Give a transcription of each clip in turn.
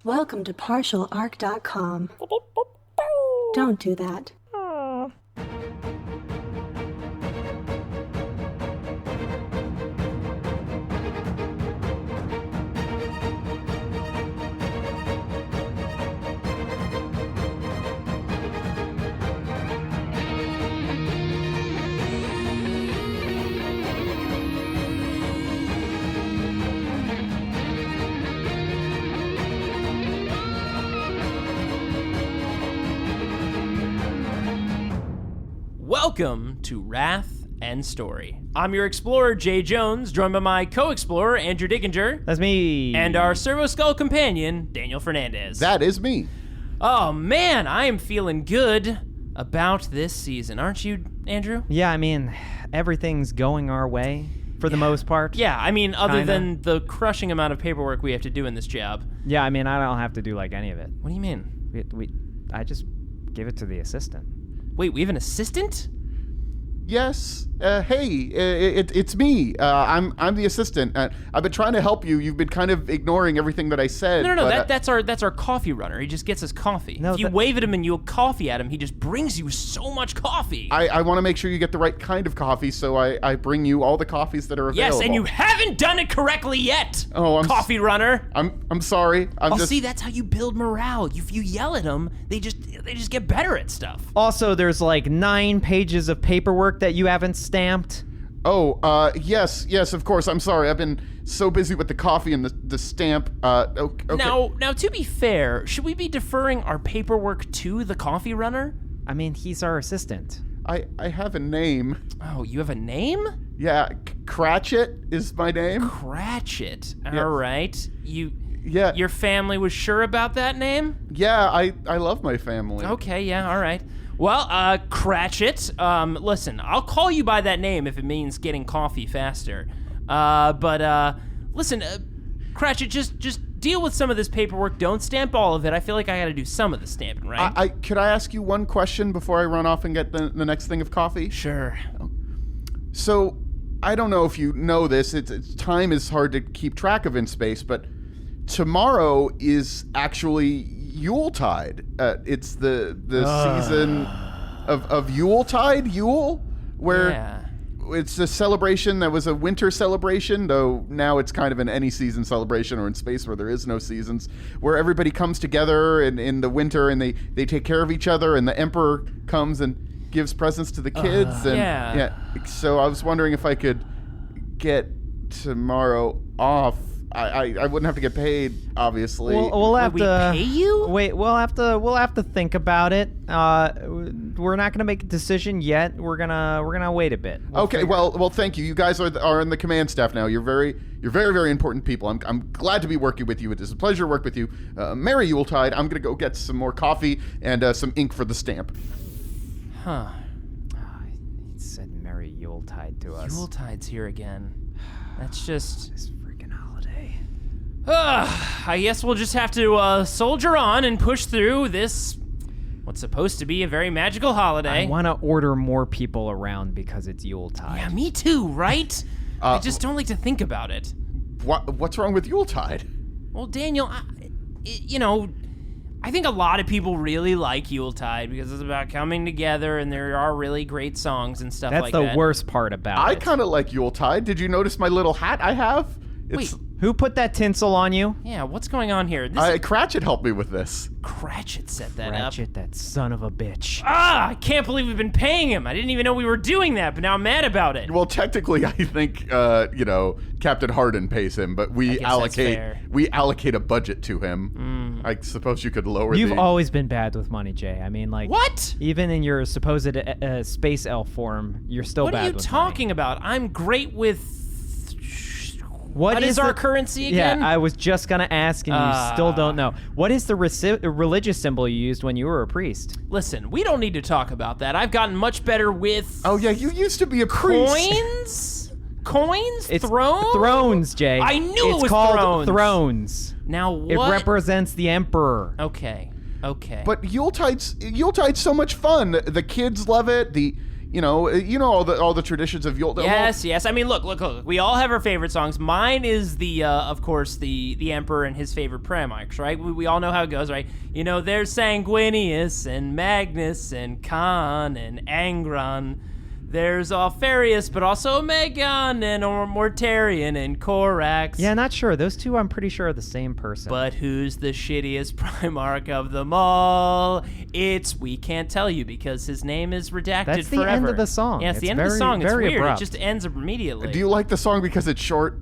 Welcome to partialarc.com. Don't do that. Welcome to Wrath and Story. I'm your explorer, Jay Jones, joined by my co-explorer, Andrew Dickinger. That's me. And our Servo Skull companion, Daniel Fernandez. That is me. Oh man, I am feeling good about this season. Aren't you, Andrew? Yeah, I mean, everything's going our way for the most part. Yeah, I mean, other Kinda. than the crushing amount of paperwork we have to do in this job. Yeah, I mean, I don't have to do like any of it. What do you mean? I just give it to the assistant. Wait, we have an assistant? Yes. It's me. I'm the assistant. I've been trying to help you. You've been kind of ignoring everything that I said. No, but, that's our coffee runner. He just gets us coffee. No, if you wave at him and you coffee at him, he just brings you so much coffee. I want to make sure you get the right kind of coffee, so I bring you all the coffees that are available. Yes, and you haven't done it correctly yet. Oh, coffee runner. I'm sorry. See, that's how you build morale. If you yell at them, they just get better at stuff. Also, there's like 9 pages of paperwork that you haven't stamped. Oh, yes, of course. I'm sorry. I've been so busy with the coffee and the stamp. Okay. Now, to be fair, should we be deferring our paperwork to the coffee runner? I mean, he's our assistant. I have a name. Oh, you have a name? Yeah, Cratchit is my name. Cratchit. Yeah. All right. Yeah. Your family was sure about that name? Yeah, I love my family. Okay, yeah, all right. Well, Cratchit, listen, I'll call you by that name if it means getting coffee faster. Listen, Cratchit, just deal with some of this paperwork. Don't stamp all of it. I feel like I gotta do some of the stamping, right? Could I ask you one question before I run off and get the next thing of coffee? Sure. So, I don't know if you know this. It's time is hard to keep track of in space, but tomorrow is actually Yuletide. It's the season of Yuletide, Yule, where it's a celebration that was a winter celebration, though now it's kind of an any season celebration, or in space where there is no seasons, where everybody comes together in the winter and they take care of each other, and the emperor comes and gives presents to the kids. So I was wondering if I could get tomorrow off. I wouldn't have to get paid, obviously. We'll have to pay you? Wait, we'll have to think about it. We're not gonna make a decision yet. We're gonna wait a bit. Okay, well, thank you. You guys are in the command staff now. You're very, very important people. I'm glad to be working with you. It is a pleasure to work with you. Merry Yuletide. I'm gonna go get some more coffee and some ink for the stamp. Huh. He said Merry Yuletide to us. Yuletide's here again. That's just... This freaking holiday. I guess we'll just have to soldier on and push through this, what's supposed to be a very magical holiday. I want to order more people around because it's Yuletide. Yeah, me too, right? I just don't like to think about it. What's wrong with Yuletide? Well, Daniel, I think a lot of people really like Yuletide because it's about coming together and there are really great songs and stuff like that. That's the worst part about it. I kind of like Yuletide. Did you notice my little hat I have? Wait. Who put that tinsel on you? Yeah, what's going on here? Cratchit helped me with this. Cratchit set that up. Cratchit, that son of a bitch. I can't believe we've been paying him. I didn't even know we were doing that, but now I'm mad about it. Well, technically, I think Captain Hardin pays him, but we allocate a budget to him. I suppose you could lower. You've always been bad with money, Jay. I mean, like what? Even in your supposed space elf form, you're still bad with money. What are you talking about? I'm great with. What is our currency again? Yeah, I was just gonna ask, and you still don't know. What is the religious symbol you used when you were a priest? Listen, we don't need to talk about that. I've gotten much better with. Oh yeah, you used to be a priest. Coins? It's thrones? Thrones, Jay. I knew it was called thrones. Now what? It represents the emperor. Okay. But Yuletide's so much fun. The kids love it. you know all the traditions of Yuletide. Yes. I mean, look. We all have our favorite songs. Mine is of course, the Emperor and his favorite Primarchs, right? We all know how it goes, right? You know, there's Sanguinius and Magnus and Khan and Angron. There's Alfarius, but also Megon and Mortarion and Corax. Yeah, not sure. Those two, I'm pretty sure, are the same person. But who's the shittiest Primarch of them all? We can't tell you because his name is redacted That's the forever. end of the song. Yeah, it's the It's end of the very, song. It's very weird. abrupt. It just ends immediately. Do you like the song because it's short?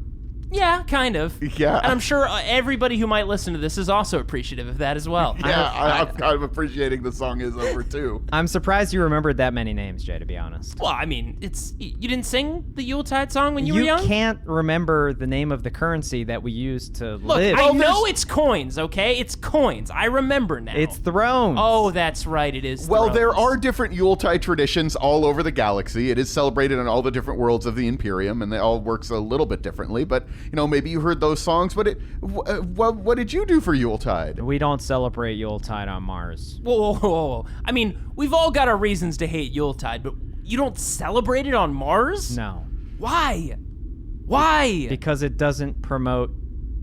Yeah, kind of. Yeah. And I'm sure everybody who might listen to this is also appreciative of that as well. Yeah, I'm kind of appreciating the song is over too. I'm surprised you remembered that many names, Jay, to be honest. Well, I mean, you didn't sing the Yuletide song when you were young? You can't remember the name of the currency that we use to Look, live. I know it's coins, okay? It's coins. I remember now. It's thrones. Oh, that's right. It is Well, there thrones. are different Yuletide traditions all over the galaxy. It is celebrated in all the different worlds of the Imperium, and they all works a little bit differently. But maybe you heard those songs. But what did you do for Yuletide? We don't celebrate Yuletide on Mars. Whoa. I mean, we've all got our reasons to hate Yuletide, but you don't celebrate it on Mars? No. Why? Why? Because it doesn't promote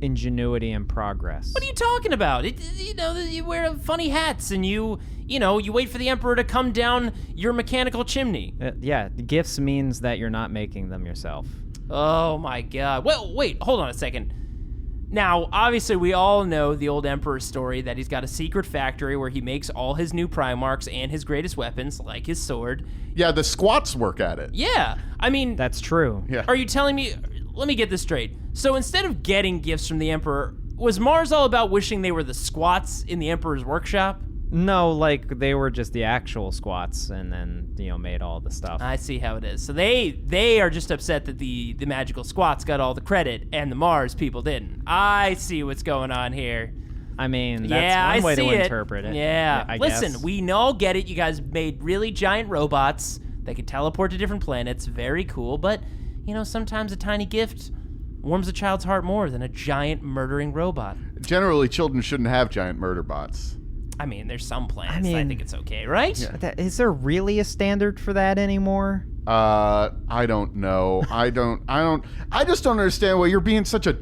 ingenuity and progress. What are you talking about? You wear funny hats and you wait for the Emperor to come down your mechanical chimney. Yeah, gifts means that you're not making them yourself. Oh my God. Well, wait, hold on a second. Now, obviously, we all know the old Emperor story that he's got a secret factory where he makes all his new Primarchs and his greatest weapons, like his sword. Yeah, the squats work at it. Yeah, I mean... That's true. Yeah. Are you telling me... Let me get this straight. So instead of getting gifts from the Emperor, was Mars all about wishing they were the squats in the Emperor's workshop? No, like they were just the actual squats and then, made all the stuff. I see how it is. So they are just upset that the magical squats got all the credit and the Mars people didn't. I see what's going on here. I mean, that's one way to interpret it. Yeah. I Listen, guess. we all get it. You guys made really giant robots that could teleport to different planets. Very cool. But, sometimes a tiny gift warms a child's heart more than a giant murdering robot. Generally, children shouldn't have giant murder bots. I mean, there's some planets I think it's okay, right? Yeah. Is there really a standard for that anymore? I don't know. I just don't understand why you're being such a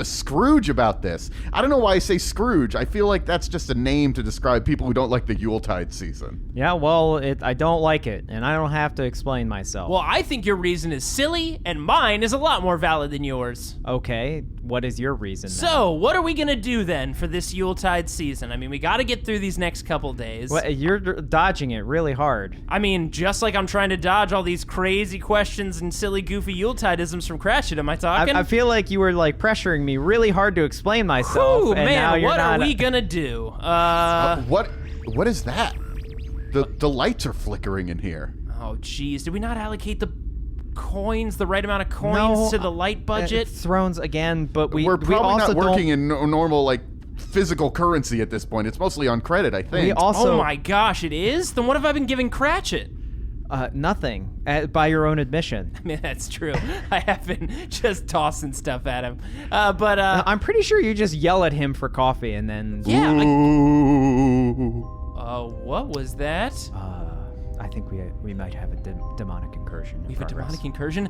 Scrooge about this. I don't know why I say Scrooge. I feel like that's just a name to describe people who don't like the Yuletide season. Yeah, well, I don't like it, and I don't have to explain myself. Well, I think your reason is silly, and mine is a lot more valid than yours. Okay, what is your reason then? So, what are we gonna do then for this Yuletide season? I mean, we gotta get through these next couple days. Well, you're dodging it really hard. I mean, just like I'm trying to dodge all these crazy questions and silly, goofy Yuletidisms from Crash It, am I talking? I feel like you were pressuring me really hard to explain myself. Ooh, and now man, you're what not. are we gonna do? What is that? The lights are flickering in here. Oh, geez, did we not allocate the right amount of coins to the light budget? Thrones again, but We're probably also not working in normal physical currency at this point. It's mostly on credit, I think. We also Oh my gosh, it is? Then what have I been giving Cratchit? nothing by your own admission. I mean, that's true. I have been just tossing stuff at him. But I'm pretty sure you just yell at him for coffee and then. yeah. Ooh. What was that? I think we might have a demonic incursion. We have a demonic incursion.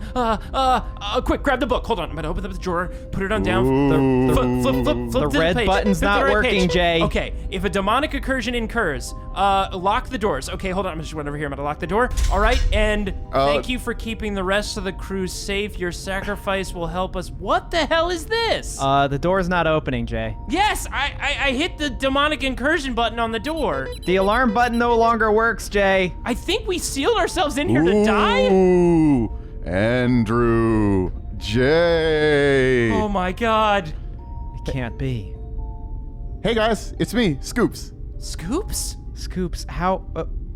Quick, grab the book. Hold on, I'm gonna open up the drawer, put it on down. Flip The to red page. button's Flip to not the right working, page. Jay. Okay, if a demonic incursion incurs, lock the doors. Okay, hold on, I'm just going over here. I'm gonna lock the door. All right, and thank you for keeping the rest of the crew safe. Your sacrifice will help us. What the hell is this? The door's not opening, Jay. Yes, I hit the demonic incursion button on the door. The alarm button no longer works, Jay. I think we sealed ourselves in here to die. Ooh, Andrew, Jay. Oh my God. It can't be. Hey guys, it's me, Scoops. Scoops? Scoops, how?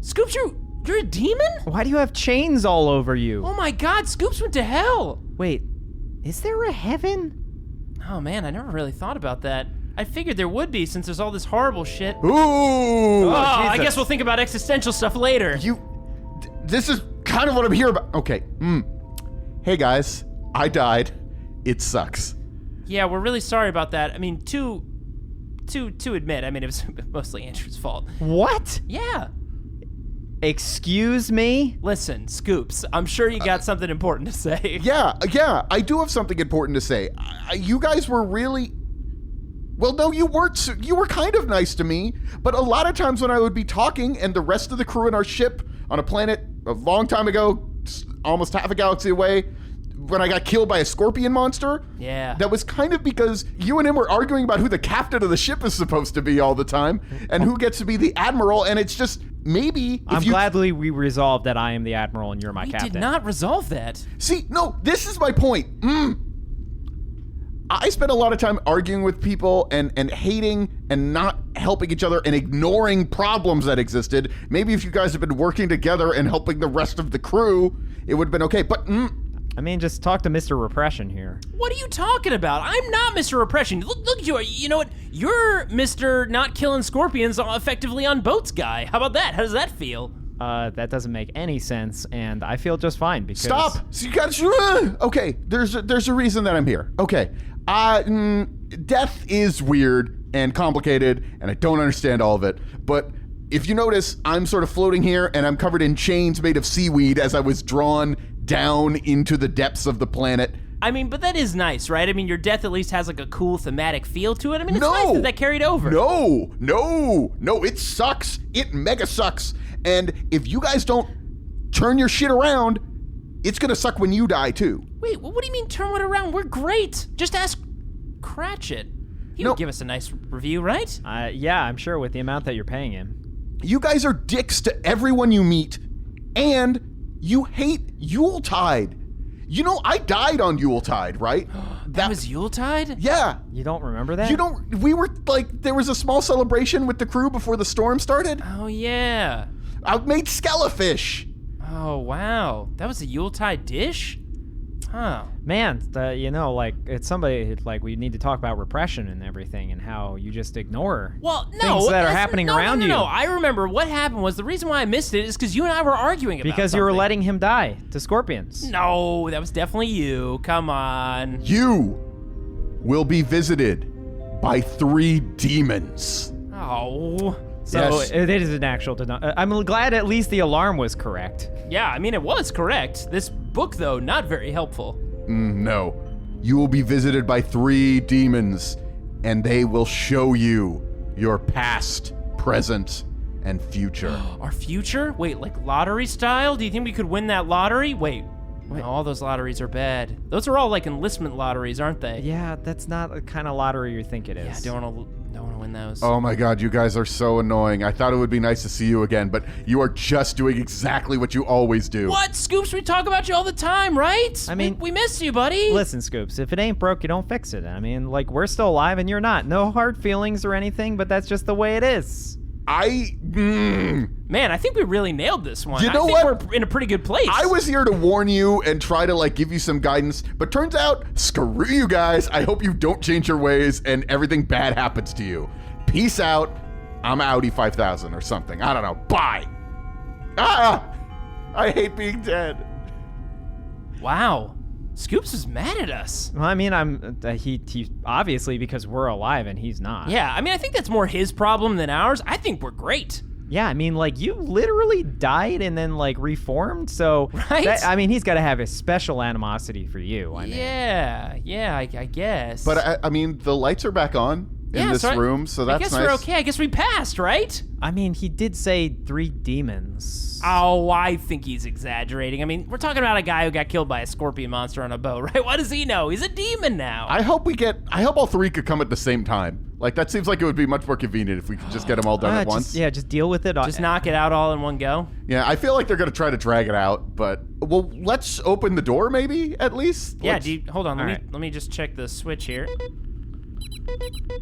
Scoops, you're a demon? Why do you have chains all over you? Oh my God, Scoops went to hell. Wait, is there a heaven? Oh man, I never really thought about that. I figured there would be since there's all this horrible shit. Ooh. Oh, I Jesus. guess we'll think about existential stuff later. This is kind of what I'm here about. Okay. Hey guys, I died. It sucks. Yeah, we're really sorry about that. I mean, to admit, I mean, it was mostly Andrew's fault. What? Yeah. Excuse me? Listen, Scoops, I'm sure you got something important to say. Yeah, I do have something important to say. You guys were really... Well, no, you weren't. You were kind of nice to me, but a lot of times when I would be talking and the rest of the crew in our ship on a planet a long time ago, almost half a galaxy away, when I got killed by a scorpion monster, that was kind of because you and him were arguing about who the captain of the ship is supposed to be all the time and who gets to be the admiral, and it's just maybe... I'm gladly we resolved that I am the admiral and you're my captain. We did not resolve that. See, no, this is my point. I spent a lot of time arguing with people and hating and not helping each other and ignoring problems that existed. Maybe if you guys had been working together and helping the rest of the crew, it would have been okay. But I mean, just talk to Mr. Repression here. What are you talking about? I'm not Mr. Repression. Look at you. You know what? You're Mr. Not Killing Scorpions effectively on boats guy. How about that? How does that feel? That doesn't make any sense, and I feel just fine because... Stop! So you got okay, there's a reason that I'm here. Okay. Death is weird and complicated, and I don't understand all of it, but if you notice, I'm sort of floating here, and I'm covered in chains made of seaweed as I was drawn down into the depths of the planet. I mean, but that is nice, right? I mean, your death at least has like a cool thematic feel to it. I mean, it's nice that carried over. No, it sucks. It mega sucks. And if you guys don't turn your shit around, it's gonna suck when you die too. Wait, what do you mean turn it around? We're great. Just ask Cratchit. He would give us a nice review, right? Yeah, I'm sure with the amount that you're paying him. You guys are dicks to everyone you meet, and you hate Yuletide. You know, I died on Yuletide, right? That was Yuletide? Yeah. You don't remember that? We were like, there was a small celebration with the crew before the storm started. Oh, yeah. I made skelefish. Oh, wow. That was a Yuletide dish? Huh. Man, it's somebody, we need to talk about repression and everything and how you just ignore things that are happening around you. No, I remember what happened was the reason why I missed it is because you and I were arguing about Because you were letting him die to scorpions. No, that was definitely you. Come on. You will be visited by 3 demons. Oh. So yes. It is an actual... I'm glad at least the alarm was correct. Yeah, I mean, it was correct. This book, though, not very helpful. No. You will be visited by 3 demons, and they will show you your past, present, and future. Our future? Wait, like lottery style? Do you think we could win that lottery? Wait. No, all those lotteries are bad. Those are all like enlistment lotteries, aren't they? Yeah, that's not the kind of lottery you think it is. Yeah, don't want to win those. Oh my god, you guys are so annoying. I thought it would be nice to see you again, but you are just doing exactly what you always do. What? Scoops, we talk about you all the time, right? I mean... We miss you, buddy. Listen, Scoops, if it ain't broke, you don't fix it. I mean, we're still alive and you're not. No hard feelings or anything, but that's just the way it is. Man, I think we really nailed this one. You know I think what? We're in a pretty good place. I was here to warn you and try to give you some guidance, but turns out, screw you guys. I hope you don't change your ways and everything bad happens to you. Peace out. I'm Audi 5000 or something. I don't know. Bye. I hate being dead. Wow. Scoops is mad at us. Well, I mean, he obviously because we're alive and he's not. Yeah, I mean, I think that's more his problem than ours. I think we're great. Yeah, I mean, you literally died and then, reformed, so... Right? He's got to have a special animosity for you, I mean. Yeah, I guess. But, I mean, the lights are back on in this room, so that's nice. I guess we're okay. I guess we passed, right? I mean, he did say 3 demons. Oh, I think he's exaggerating. I mean, we're talking about a guy who got killed by a scorpion monster on a boat, right? What does he know? He's a demon now. I hope all 3 could come at the same time. That seems like it would be much more convenient if we could just get them all done at once. Just deal with it. Just knock it out all in one go. Yeah, I feel like they're going to try to drag it out, but, well, let's open the door maybe, at least? Yeah, hold on. Let me just check the switch here.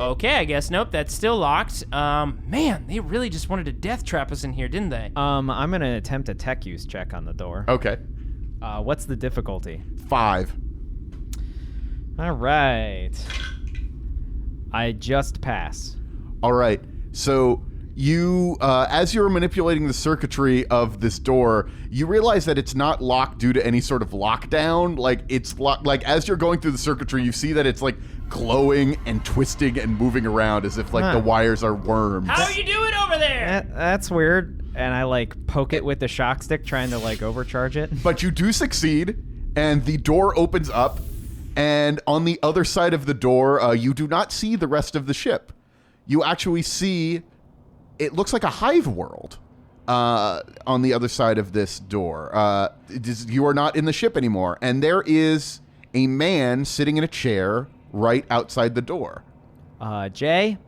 Okay, I guess. Nope, that's still locked. Man, they really just wanted to death trap us in here, didn't they? I'm going to attempt a tech use check on the door. Okay. What's the difficulty? 5. All right. I just pass. All right. So You, as you're manipulating the circuitry of this door, you realize that it's not locked due to any sort of lockdown. Like, it's like as you're going through the circuitry, you see that it's like glowing and twisting and moving around as if like the wires are worms. How are you doing over there? That's weird. And I like poke it with the shock stick, trying to like overcharge it. But you do succeed, and the door opens up, and on the other side of the door, you do not see the rest of the ship. You actually see, it looks like a hive world on the other side of this door. You are not in the ship anymore, and there is a man sitting in a chair right outside the door. Jay?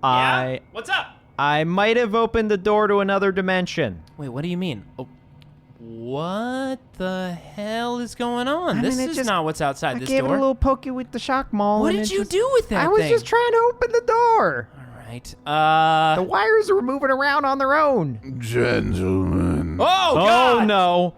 Yeah? What's up? I might have opened the door to another dimension. Wait, what do you mean? Oh, what the hell is going on? This is not what's outside this door. I gave it a little pokey with the shock maul. What did you do with that thing? I was just trying to open the door. All right. The wires were moving around on their own. Gentlemen. Oh, God! Oh, no.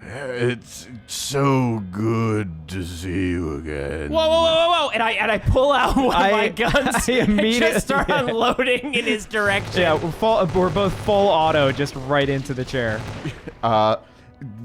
It's so good to see you again. Whoa. And I pull out one of my guns and just start unloading in his direction. Yeah, we're both full auto, just right into the chair.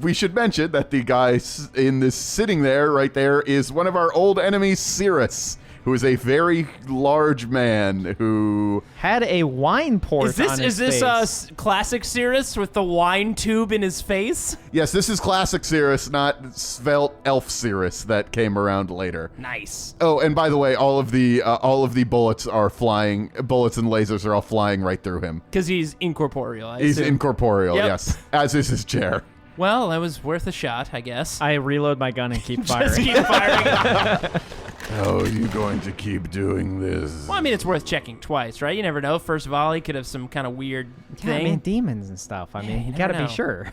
We should mention that the guy in this sitting there, right there, is one of our old enemies, Cirrus, who is a very large man who had a wine port on his face. Is this classic Cirrus with the wine tube in his face? Yes, this is classic Cirrus, not svelte elf Cirrus that came around later. Nice. Oh, and by the way, all of the bullets are flying. Bullets and lasers are all flying right through him. Because he's incorporeal. He's incorporeal, Yep. yes, as is his chair. Well, that was worth a shot, I guess. I reload my gun and keep firing. Just keep firing. How are you going to keep doing this? Well, I mean, it's worth checking twice, right? You never know. First volley could have some kind of weird thing. Yeah, I mean, demons and stuff. I mean, you gotta be sure.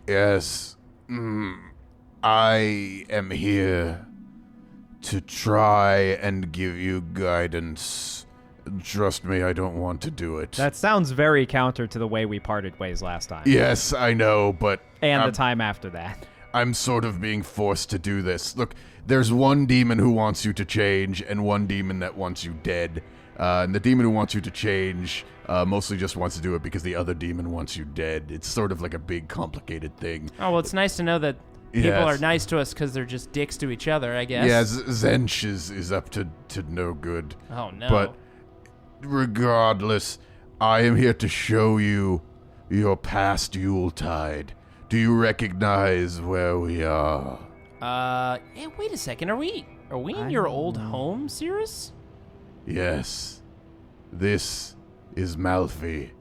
Yes. I am here to try and give you guidance. Trust me, I don't want to do it. That sounds very counter to the way we parted ways last time. Yes, I know, but... And the time after that. I'm sort of being forced to do this. Look, there's one demon who wants you to change and one demon that wants you dead. And the demon who wants you to change mostly just wants to do it because the other demon wants you dead. It's sort of like a big, complicated thing. Oh, well, it's nice to know that people are nice to us because they're just dicks to each other, I guess. Yeah, Zench is up to no good. Oh, no. But regardless, I am here to show you your past Yuletide. Do you recognize where we are? Hey, wait a second. Are we in your old home, Cirrus? Yes. This is Malfi,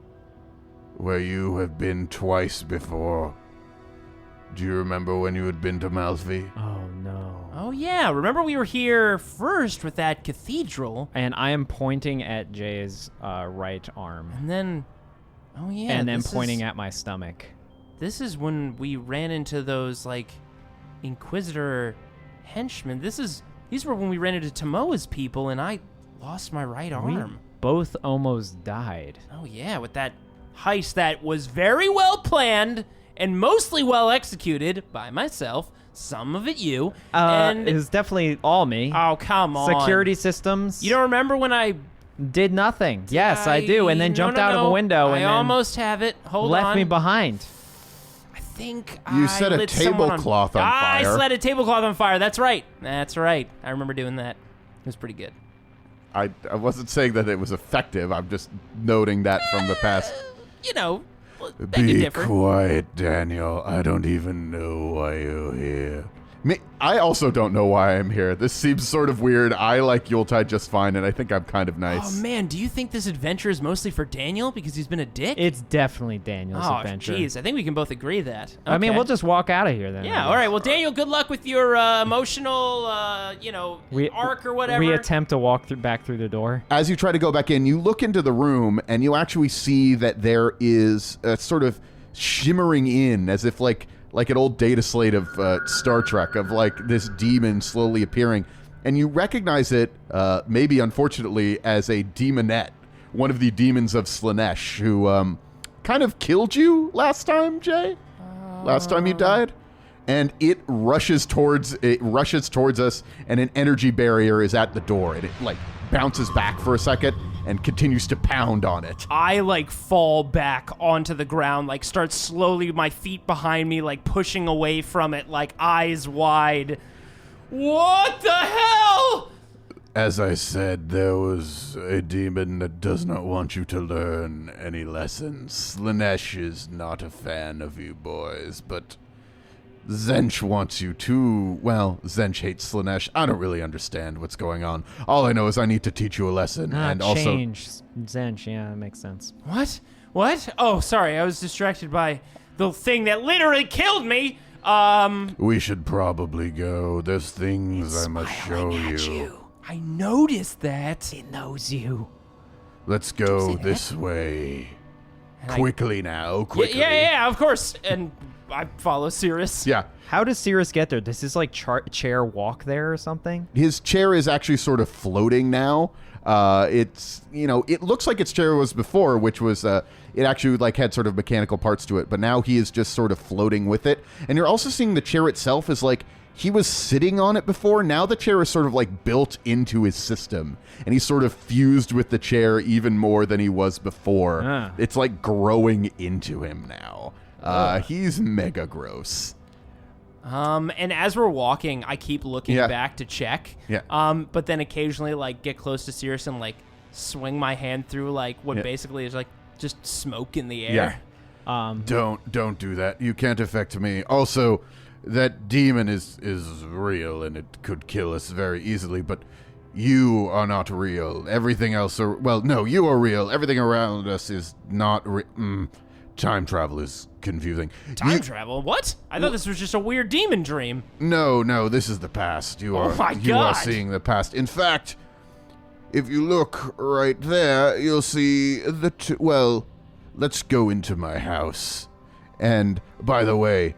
where you have been twice before. Do you remember when you had been to Malfi? Oh, no. Oh, yeah. Remember we were here first with that cathedral? And I am pointing at Jay's right arm. And then... Oh, yeah. And then pointing at my stomach. This is when we ran into those, like, Inquisitor henchmen. These were when we ran into Tomoa's people, and I lost my right arm. We both almost died. Oh, yeah, with that heist that was very well planned and mostly well executed by myself. Some of it you. And it was definitely all me. Oh, come on. Security systems. You don't remember when I... Did nothing. Yes, I do. And then jumped out of a window and I then almost have it. Hold on. left me behind. I think You I set a lit someone tablecloth on fire. I set a tablecloth on fire. That's right. I remember doing that. It was pretty good. I wasn't saying that it was effective. I'm just noting that from the past. You know, be quiet, Daniel. I don't even know why you're here. I also don't know why I'm here. This seems sort of weird. I like Yuletide just fine, and I think I'm kind of nice. Oh, man, do you think this adventure is mostly for Daniel because he's been a dick? It's definitely Daniel's adventure. Oh, jeez. I think we can both agree that. Okay. I mean, we'll just walk out of here then. Yeah, all right. Well, Daniel, good luck with your emotional, arc or whatever. We attempt to walk back through the door. As you try to go back in, you look into the room, and you actually see that there is a sort of shimmering in, as if like an old data slate of Star Trek, of like this demon slowly appearing. And you recognize it, maybe unfortunately, as a demonette, one of the demons of Slanesh, who kind of killed you last time, Jay? Last time you died? And it rushes towards us, and an energy barrier is at the door. And it like bounces back for a second, and continues to pound on it. I, like, fall back onto the ground, like, start slowly, my feet behind me, like, pushing away from it, like, eyes wide. What the hell? As I said, there was a demon that does not want you to learn any lessons. Slanesh is not a fan of you boys, but Zench wants you to. Well, Zench hates Slanesh. I don't really understand what's going on. All I know is I need to teach you a lesson, and also change Zench. Yeah, that makes sense. What? What? Oh, sorry, I was distracted by the thing that literally killed me. We should probably go. There's things I must show you. I noticed that. It knows you. Let's go this way. Quickly now, quickly. Yeah, of course. And I follow Cirrus. Yeah. How does Cirrus get there? Does his like chair walk there or something? His chair is actually sort of floating now. It's, it looks like its chair was before, which was, it actually like had sort of mechanical parts to it, but now he is just sort of floating with it. And you're also seeing the chair itself is like, he was sitting on it before. Now the chair is sort of like built into his system, and he's sort of fused with the chair even more than he was before. It's like growing into him now. He's mega gross. And as we're walking, I keep looking back to check. Yeah. But then occasionally, like, get close to Cirrus and, like, swing my hand through, like, what basically is, like, just smoke in the air. Yeah. Don't do that. You can't affect me. Also, that demon is real, and it could kill us very easily, but you are not real. Everything else no, you are real. Everything around us is not real. Time travel is confusing. Time travel? What? I thought this was just a weird demon dream. No, this is the past. You are seeing the past. In fact, if you look right there, you'll see let's go into my house. And by the way,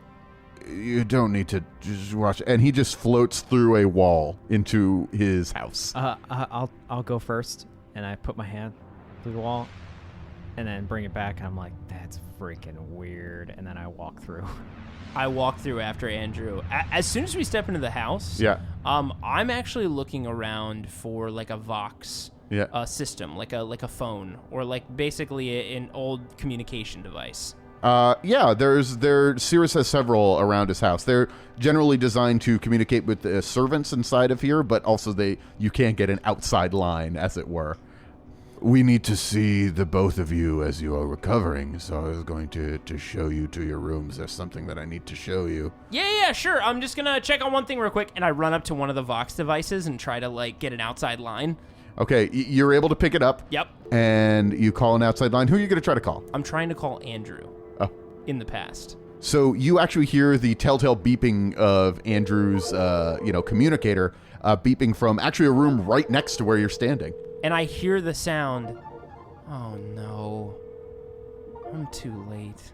you don't need to just watch. And he just floats through a wall into his house. I'll go first, and I put my hand through the wall, and then bring it back, and I'm like, that's freaking weird. And then I walk through. I walk through after Andrew. As soon as we step into the house, I'm actually looking around for like a Vox system, like a phone, or like basically an old communication device. Cirrus has several around his house. They're generally designed to communicate with the servants inside of here, but also you can't get an outside line, as it were. We need to see the both of you as you are recovering, so I was going to show you to your rooms. There's something that I need to show you. Yeah, sure. I'm just going to check on one thing real quick, and I run up to one of the Vox devices and try to, like, get an outside line. Okay, you're able to pick it up. Yep. And you call an outside line. Who are you going to try to call? I'm trying to call Andrew. Oh. In the past. So you actually hear the telltale beeping of Andrew's, communicator beeping from actually a room right next to where you're standing. And I hear the sound. Oh, no. I'm too late.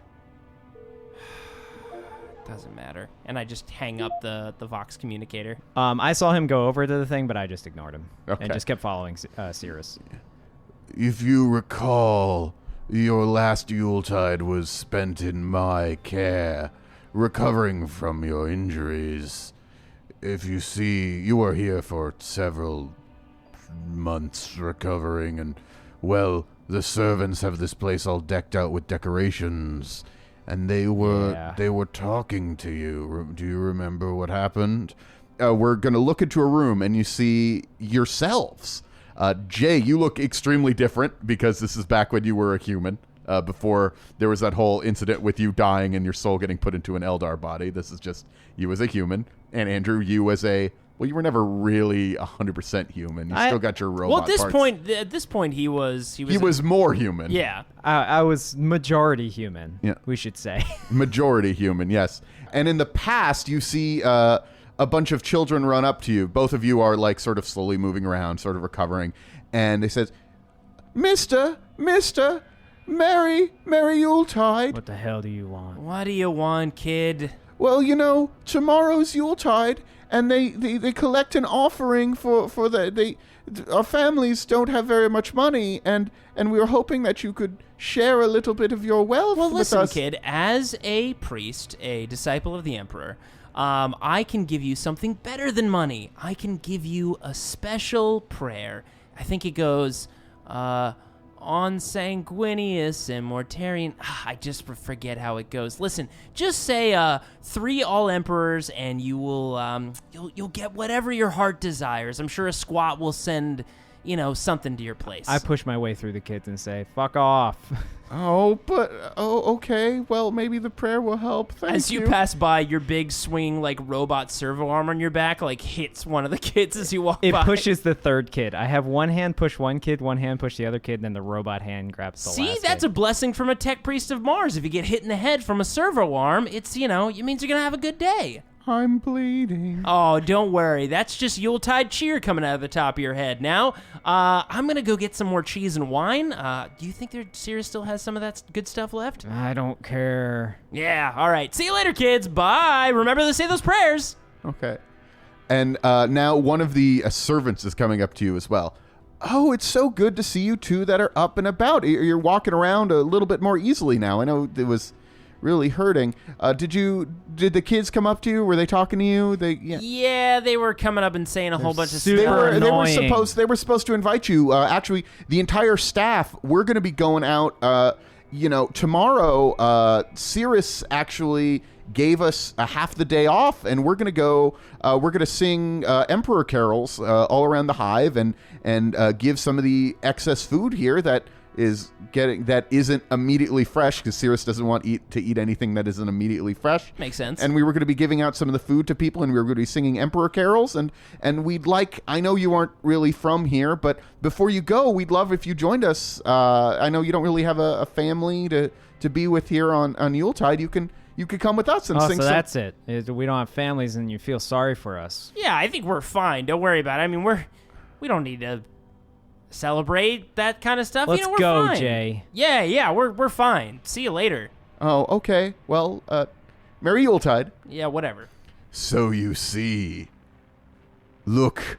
Doesn't matter. And I just hang up the Vox communicator. I saw him go over to the thing, but I just ignored him. Okay. And just kept following Cirrus. If you recall, your last Yuletide was spent in my care, recovering from your injuries. If you see, you are here for several months recovering, and, well, the servants have this place all decked out with decorations, and they were talking to you. Do you remember what happened? We're going to look into a room, and you see yourselves. Jay, you look extremely different because this is back when you were a human, before there was that whole incident with you dying and your soul getting put into an Eldar body. This is just you as a human. And Andrew, you as you were never really 100% human. You still got your robot parts. At this point, he was more human. Yeah. I was majority human, we should say. Majority human, yes. And in the past, you see a bunch of children run up to you. Both of you are like sort of slowly moving around, sort of recovering. And they says, Mister, Merry Yuletide. What the hell do you want? What do you want, kid? Well, tomorrow's Yuletide, and they collect an offering for our families don't have very much money, and we were hoping that you could share a little bit of your wealth with us. Well, listen, kid, as a priest, a disciple of the Emperor, I can give you something better than money. I can give you a special prayer. I think it goes, on sanguineous and mortarian. I just forget how it goes. Listen, just say 3 all emperors, and you will you'll get whatever your heart desires. I'm sure a squat will send something to your place. I push my way through the kids and say, "Fuck off." Okay. Well, maybe the prayer will help. Thank you. As you pass by, your big swing robot servo arm on your back hits one of the kids as you walk by. It pushes the third kid. I have one hand push one kid, one hand push the other kid, and then the robot hand grabs the last See, that's kid. a blessing from a tech priest of Mars. If you get hit in the head from a servo arm, it means you're gonna have a good day. I'm bleeding. Oh, don't worry. That's just Yuletide cheer coming out of the top of your head. Now, I'm going to go get some more cheese and wine. Do you think Sirius still has some of that good stuff left? I don't care. Yeah, all right. See you later, kids. Bye. Remember to say those prayers. Okay. And now one of the servants is coming up to you as well. Oh, it's so good to see you two that are up and about. You're walking around a little bit more easily now. I know it was really hurting. Did the kids come up to you? Were they talking to you? Yeah, they were coming up and saying a whole bunch of stuff. Annoying. They were supposed to invite you. Actually, the entire staff. We're going to be going out. Tomorrow. Cirrus actually gave us a half the day off, and we're going to go. We're going to sing Emperor carols all around the hive, and give some of the excess food here that isn't immediately fresh, because Cirrus doesn't want to eat anything that isn't immediately fresh. Makes sense. And we were going to be giving out some of the food to people, and we were going to be singing Emperor carols, and we'd like, I know you aren't really from here, but before you go, we'd love if you joined us. I know you don't really have a family to be with here on Yuletide. You could come with us and sing. So that's it. We don't have families, and you feel sorry for us. Yeah, I think we're fine. Don't worry about it. I mean, we don't need to celebrate that kind of stuff. Let's we're go, fine. Jay. Yeah, we're fine. See you later. Oh, okay. Well, Merry Yuletide. Yeah, whatever. So you see, look,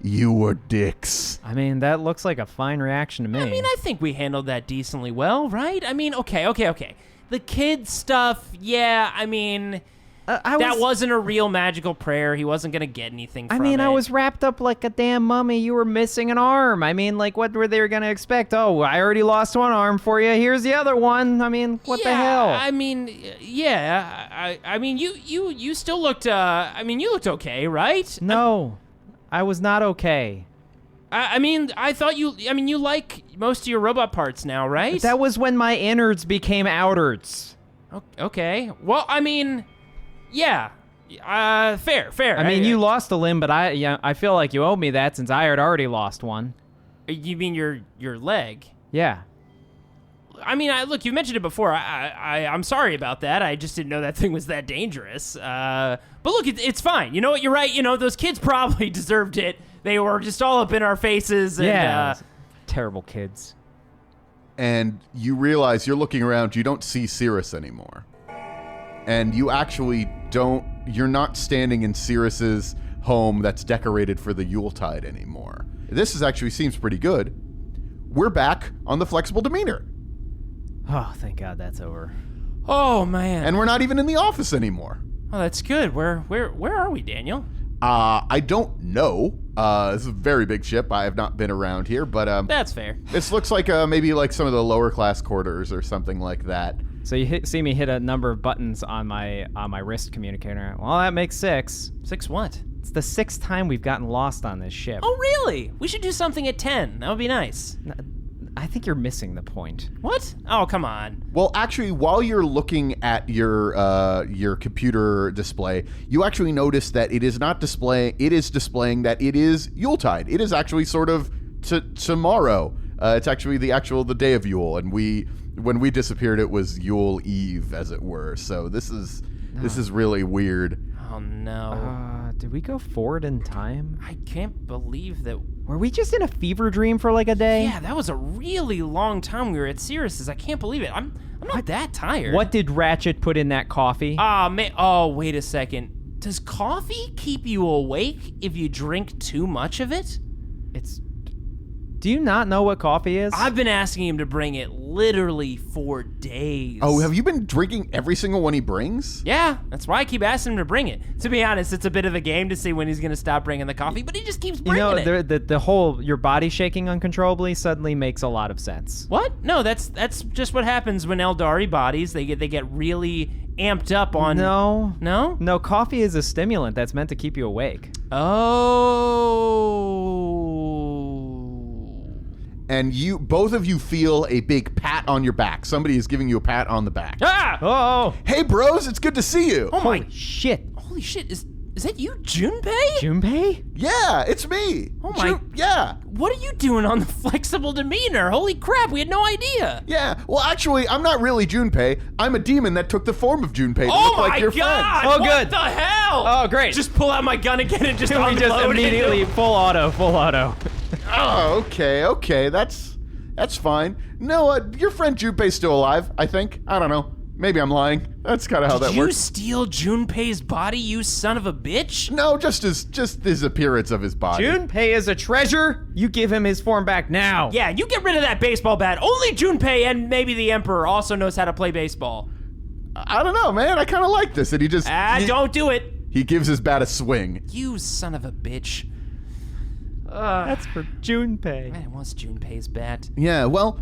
you were dicks. I mean, that looks like a fine reaction to me. I mean, I think we handled that decently well, right? I mean, okay. The kid stuff, yeah, I mean, that wasn't a real magical prayer. He wasn't going to get anything from it. I was wrapped up like a damn mummy. You were missing an arm. I mean, what were they going to expect? Oh, I already lost one arm for you. Here's the other one. I mean, what the hell? I mean, yeah. I mean, you still looked, you looked okay, right? No, I was not okay. I mean, I thought you like most of your robot parts now, right? That was when my innards became outwards. Okay. Well, I mean, yeah. Fair. I mean, you lost a limb, but I feel like you owe me that since I had already lost one. You mean your leg? Yeah. I mean, look, you mentioned it before. I'm sorry about that. I just didn't know that thing was that dangerous. But look, it's fine. You know what? You're right. Those kids probably deserved it. They were just all up in our faces. And, terrible kids. And you realize you're looking around, you don't see Cirrus anymore. And you actually you're not standing in Cirrus's home that's decorated for the Yuletide anymore. This actually seems pretty good. We're back on the flexible demeanor. Oh, thank God that's over. Oh, man. And we're not even in the office anymore. Oh, that's good. Where are we, Daniel? I don't know. This is a very big ship. I have not been around here, but that's fair. This looks like maybe like some of the lower class quarters or something like that. So you see me hit a number of buttons on my wrist communicator. Well, that makes 6. 6 what? It's the 6th time we've gotten lost on this ship. Oh, really? We should do something at 10. That would be nice. I think you're missing the point. What? Oh, come on. Well, actually, while you're looking at your computer display, you actually notice that it is not displaying. It is displaying that it is Yuletide. It is actually sort of tomorrow. It's actually the day of Yule, and when we disappeared, it was Yule Eve, as it were. So this is really weird. Oh no. Did we go forward in time? I can't believe that. Were we just in a fever dream for like a day? Yeah, that was a really long time we were at Cirrus's. I can't believe it. I'm not that tired. What did Ratchet put in that coffee? Oh, wait a second. Does coffee keep you awake if you drink too much of it? Do you not know what coffee is? I've been asking him to bring it literally for days. Oh, have you been drinking every single one he brings? Yeah, that's why I keep asking him to bring it. To be honest, it's a bit of a game to see when he's going to stop bringing the coffee, but he just keeps bringing it. The whole your body shaking uncontrollably suddenly makes a lot of sense. What? No, that's just what happens when Aeldari bodies, they get really amped up on... No. No? No, coffee is a stimulant that's meant to keep you awake. Oh. And both of you feel a big pat on your back. Somebody is giving you a pat on the back. Ah! Oh! Hey, bros, it's good to see you. Oh my... Holy shit. Holy shit, is that you, Junpei? Junpei? Yeah, it's me. Oh my... Yeah. What are you doing on the flexible demeanor? Holy crap, we had no idea. Yeah. Well, actually, I'm not really Junpei. I'm a demon that took the form of Junpei to Oh look like your God! friend. Oh, What good. the hell? Oh, great. Just pull out my gun again and just We unload just it. immediately full auto. Oh, okay. That's fine. No, your friend Junpei's still alive, I think. I don't know. Maybe I'm lying. That's kind of how that Did you works. steal Junpei's body, you son of a bitch? No, just his appearance of his body. Junpei is a treasure. You give him his form back now. Yeah, you get rid of that baseball bat. Only Junpei and maybe the Emperor also knows how to play baseball. I don't know, man. I kind of like this. And he just... Don't do it. He gives his bat a swing. You son of a bitch. That's for Junpei. Man, it was Junpei's bat. Yeah, well,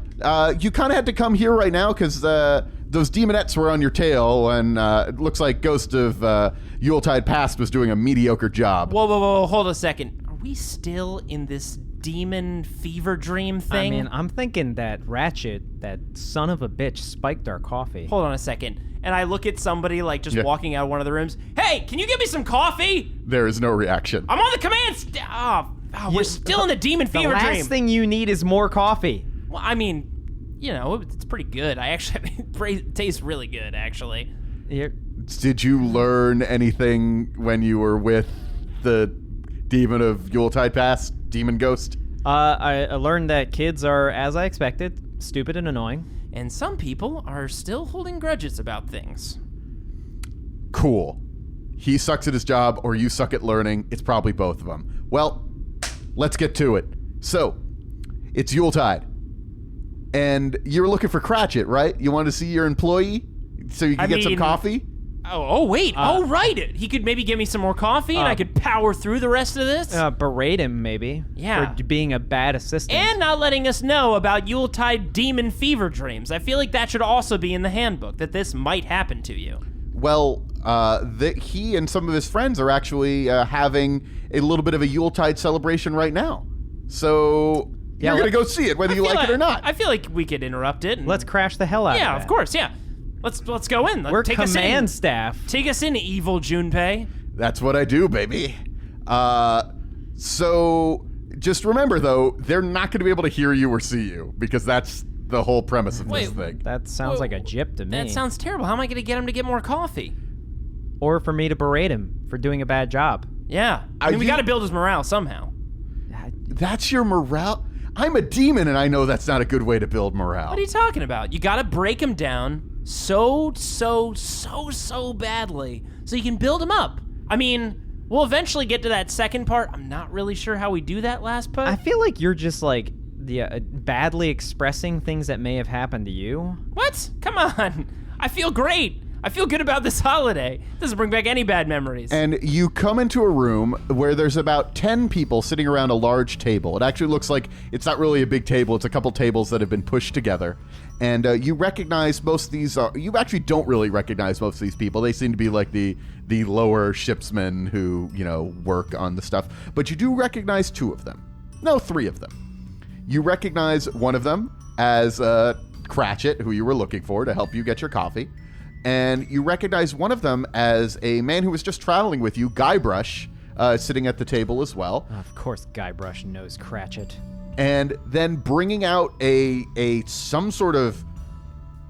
you kind of had to come here right now because those demonettes were on your tail, and it looks like Ghost of Yuletide Past was doing a mediocre job. Whoa, hold a second. Are we still in this demon fever dream thing? I mean, I'm thinking that Ratchet, that son of a bitch, spiked our coffee. Hold on a second. And I look at somebody like just Yeah. walking out of one of the rooms. Hey, can you get me some coffee? There is no reaction. I'm on the command we're still in the demon The fever last dream. thing you need is more coffee. Well, I mean, it's pretty good. I actually, it tastes really good, actually. Did you learn anything when you were with the demon of Yuletide Past, demon ghost? I learned that kids are, as I expected, stupid and annoying. And some people are still holding grudges about things. Cool. He sucks at his job, or you suck at learning. It's probably both of them. Well, let's get to it. So, it's Yuletide. And you're looking for Cratchit, right? You wanted to see your employee so you can get some coffee? Oh, wait. Right. He could maybe give me some more coffee and I could power through the rest of this. Berate him, maybe. Yeah. For being a bad assistant. And not letting us know about Yuletide demon fever dreams. I feel like that should also be in the handbook, that this might happen to you. Well, he and some of his friends are actually having a little bit of a Yuletide celebration right now. So you're going to go see it, whether you like it or not. I feel like we could interrupt it. And, Let's crash the hell out of it. Yeah, of course, yeah. Let's go in. We're Take us in. command staff. Take us in, evil Junpei. That's what I do, baby. So just remember, though, they're not going to be able to hear you or see you, because that's the whole premise of this thing. That sounds like a gyp to me. That sounds terrible. How am I going to get him to get more coffee? Or for me to berate him for doing a bad job. Yeah. I mean, we got to build his morale somehow. That's your morale? I'm a demon, and I know that's not a good way to build morale. What are you talking about? You got to break him down so badly so you can build him up. I mean, we'll eventually get to that second part. I'm not really sure how we do that last part. I feel like you're just like badly expressing things that may have happened to you. What? Come on. I feel great. I feel good about this holiday. It doesn't bring back any bad memories. And you come into a room where there's about 10 people sitting around a large table. It actually looks like it's not really a big table. It's a couple tables that have been pushed together. And you recognize most of these. You actually don't really recognize most of these people. They seem to be like the lower shipsmen who, work on the stuff. But you do recognize 2 of them. No, 3 of them. You recognize one of them as Cratchit, who you were looking for to help you get your coffee. And you recognize one of them as a man who was just traveling with you, Guybrush, sitting at the table as well. Of course Guybrush knows Cratchit. And then bringing out a some sort of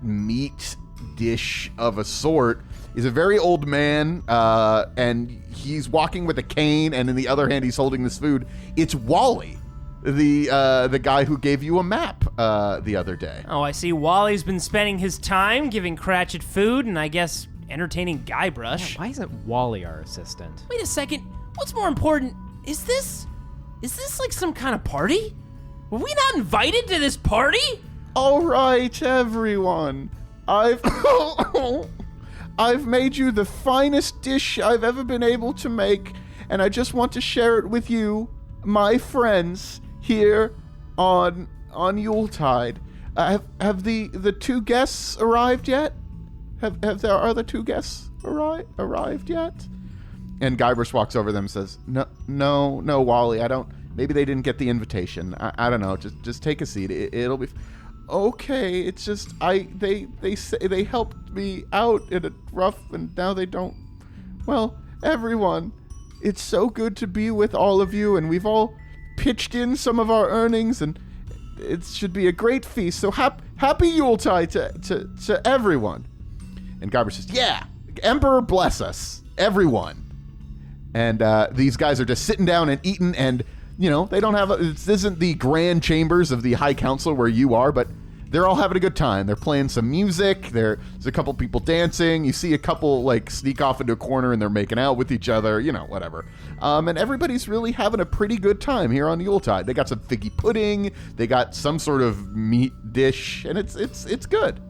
meat dish of a sort is a very old man, and he's walking with a cane, and in the other hand he's holding this food. It's Wally, the guy who gave you a map the other day. Oh, I see. Wally's been spending his time giving Cratchit food and I guess entertaining Guybrush. Why isn't Wally our assistant? Wait a second. What's more important? Is this like some kind of party? Were we not invited to this party? All right, everyone. I've made you the finest dish I've ever been able to make, and I just want to share it with you, my friends, here on Yuletide. Have the two guests arrived yet? Have there other two guests arrived yet? And Guybrush walks over them and says, No, Wally, I don't. Maybe they didn't get the invitation. I don't know. Just take a seat. It'll be. Okay, it's just they helped me out in a rough, and now they don't. Well, everyone, it's so good to be with all of you, and we've all pitched in some of our earnings, and it should be a great feast. So happy Yuletide to everyone. And Guybrush says, "Yeah, Emperor bless us, everyone." And these guys are just sitting down and eating, and they don't have. This isn't the grand chambers of the High Council where you are, but they're all having a good time. They're playing some music. There's a couple people dancing. You see a couple sneak off into a corner and they're making out with each other. Whatever. And everybody's really having a pretty good time here on Yuletide. They got some figgy pudding. They got some sort of meat dish, and it's good.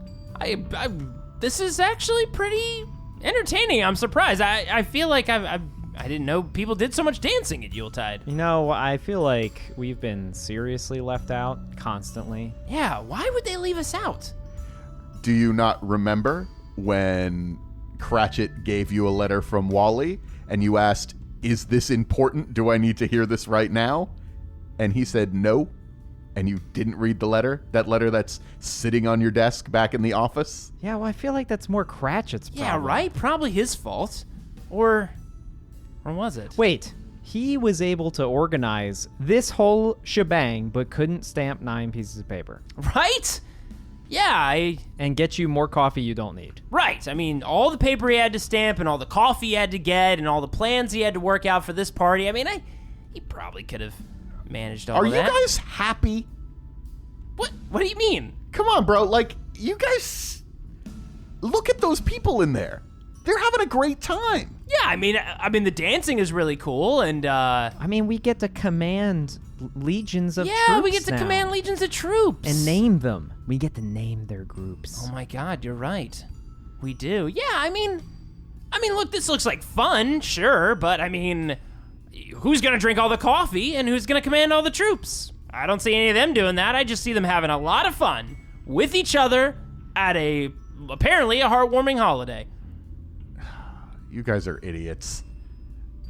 This is actually pretty entertaining. I'm surprised. I feel like I didn't know people did so much dancing at Yuletide. I feel like we've been seriously left out constantly. Yeah, why would they leave us out? Do you not remember when Cratchit gave you a letter from Wally and you asked, "Is this important? Do I need to hear this right now?" And he said no, and you didn't read the letter? That letter that's sitting on your desk back in the office? Yeah, well, I feel like that's more Cratchit's problem. Yeah, right? Probably his fault. Or was it? Wait, he was able to organize this whole shebang, but couldn't stamp 9 pieces of paper. Right? Yeah, And get you more coffee you don't need. Right. I mean, all the paper he had to stamp and all the coffee he had to get and all the plans he had to work out for this party. I mean, he probably could have managed all of that. Are you guys happy? What do you mean? Come on, bro. You guys... Look at those people in there. They're having a great time. Yeah, I mean, the dancing is really cool, and we get to command legions of troops. Yeah, we get to now. command legions of troops and name them. We get to name their groups. Oh my God, you're right. We do. Yeah, I mean, look, this looks like fun, sure, but who's gonna drink all the coffee and who's gonna command all the troops? I don't see any of them doing that. I just see them having a lot of fun with each other at apparently a heartwarming holiday. You guys are idiots.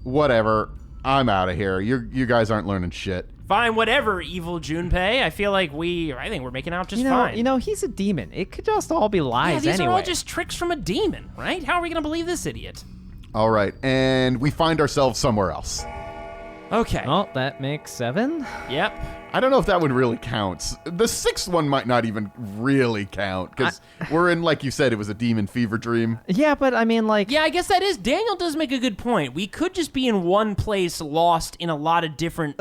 Whatever. I'm out of here. You guys aren't learning shit. Fine, whatever, evil Junpei. I think we're making out just fine. He's a demon. It could just all be lies these anyway. are all just tricks from a demon, right? How are we going to believe this idiot? All right, and we find ourselves somewhere else. Okay. Oh, that makes 7. Yep. I don't know if that one really counts. The 6th one might not even really count, because we're in, like you said, it was a demon fever dream. Yeah, but Yeah, I guess that is. Daniel does make a good point. We could just be in one place, lost in a lot of different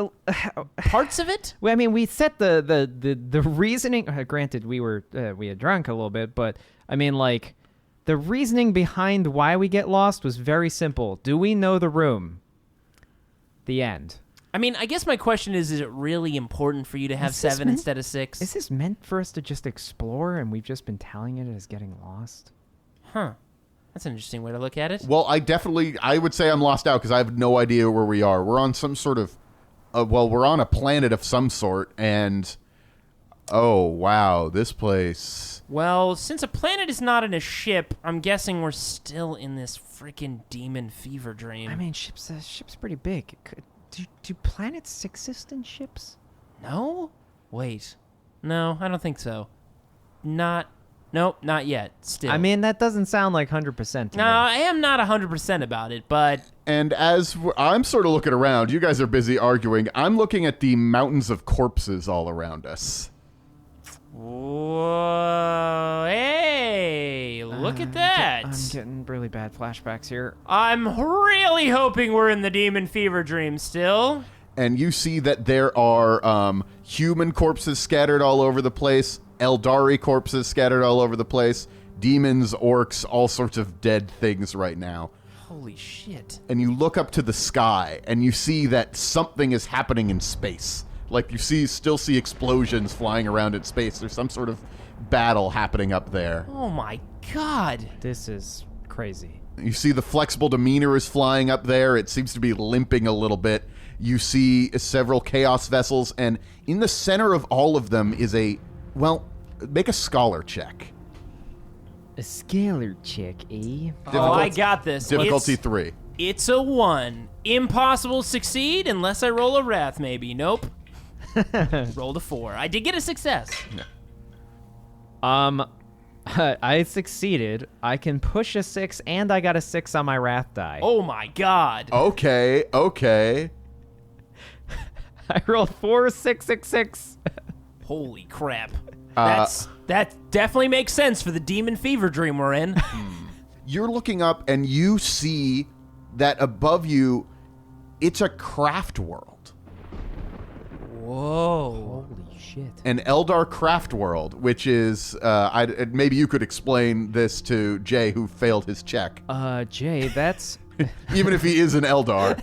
parts of it. Well, we set the reasoning. Granted, we had drunk a little bit, but the reasoning behind why we get lost was very simple. Do we know the room? The end. I guess my question is it really important for you to have 7 instead of 6? Is this meant for us to just explore and we've just been telling it as getting lost? Huh. That's an interesting way to look at it. Well, I would say I'm lost out because I have no idea where we are. We're on some sort of, we're on a planet of some sort, and oh, wow, this place. Well, since a planet is not in a ship, I'm guessing we're still in this freaking demon fever dream. Ship's pretty big. Do planets exist in ships? No? Wait. No, I don't think so. Nope, not yet. Still. That doesn't sound like 100% to me. No, I am not 100% about it, but... And as I'm sort of looking around, you guys are busy arguing, I'm looking at the mountains of corpses all around us. Whoa, hey, look at that. I'm getting really bad flashbacks here. I'm really hoping we're in the demon fever dream still. And you see that there are human corpses scattered all over the place, Aeldari corpses scattered all over the place, demons, orcs, all sorts of dead things right now. Holy shit. And you look up to the sky, and you see that something is happening in space. Like you still see explosions flying around in space. There's some sort of battle happening up there. Oh my god. This is crazy. You see the flexible demeanor is flying up there. It seems to be limping a little bit. You see several chaos vessels, and in the center of all of them is make a scholar check. A scalar check, eh? Oh, I got this. Difficulty 3. It's a 1. Impossible to succeed unless I roll a wrath, maybe. Nope. Rolled a 4. I did get a success. I succeeded. I can push a 6, and I got a 6 on my wrath die. Oh my god. Okay. I rolled 4, 6, 6, 6. Holy crap. That definitely makes sense for the demon fever dream we're in. You're looking up, and you see that above you, it's a craft world. Whoa. Holy shit. An Eldar craft world, which is, maybe you could explain this to Jay, who failed his check. Jay, that's... Even if he is an Eldar.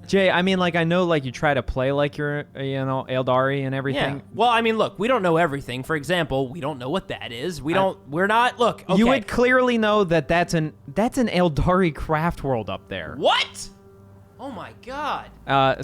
Jay, I mean, like, I know, like, you try to play like you're, Aeldari and everything. Yeah. Well, I mean, look, we don't know everything. For example, we don't know what that is. We're not, look, okay. You would clearly know that that's an Aeldari craft world up there. What? Oh my god.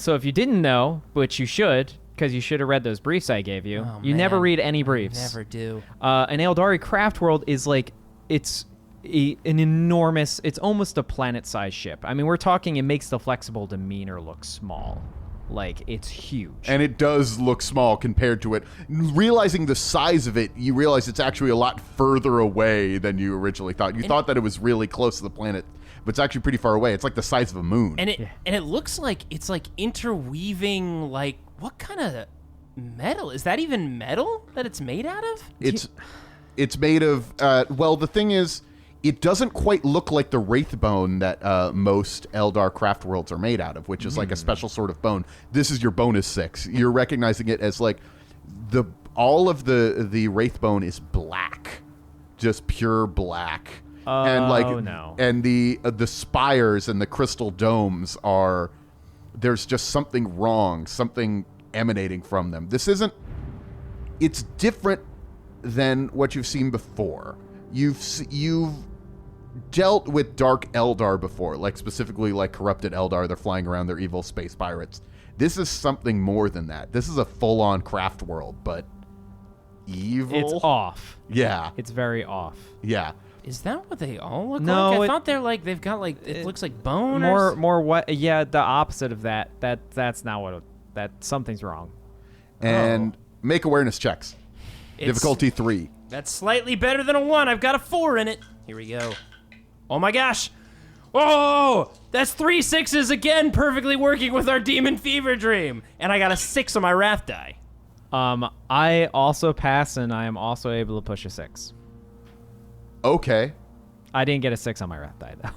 So if you didn't know, which you should, because you should have read those briefs I gave you. Oh, you man. never read any briefs. Never do. An Aeldari craft world is like, it's an enormous, it's almost a planet-sized ship. I mean, we're talking, it makes the flexible demeanor look small. Like, it's huge. And it does look small compared to it. Realizing the size of it, you realize it's actually a lot further away than you originally thought. You thought that it was really close to the planet, but it's actually pretty far away. It's like the size of a moon. And it looks like it's like interweaving, like, what kind of metal? Is that even metal that it's made out of? It's made of, the thing is, it doesn't quite look like the wraith bone that most Eldar craft worlds are made out of, which is like a special sort of bone. This is your bonus 6. You're recognizing it as like all of the wraith bone is black, just pure black. And the spires and the crystal domes there's just something wrong, something emanating from them. It's different than what you've seen before. You've dealt with Dark Eldar before, like specifically like corrupted Eldar. They're flying around, they're evil space pirates. This is something more than that. This is a full-on craft world, but evil. It's off. Yeah. It's very off. Yeah. Is that what they all look No, like? I thought they're like, they've got like, it looks like bone More what? Yeah, the opposite of that. That's not what, something's wrong. And make awareness checks. Difficulty 3. That's slightly better than a 1. I've got a 4 in it. Here we go. Oh my gosh. Oh, that's 3 6s again, perfectly working with our demon fever dream. And I got a 6 on my wrath die. I also pass, and I am also able to push a 6. Okay. I didn't get a 6 on my wrath die, though.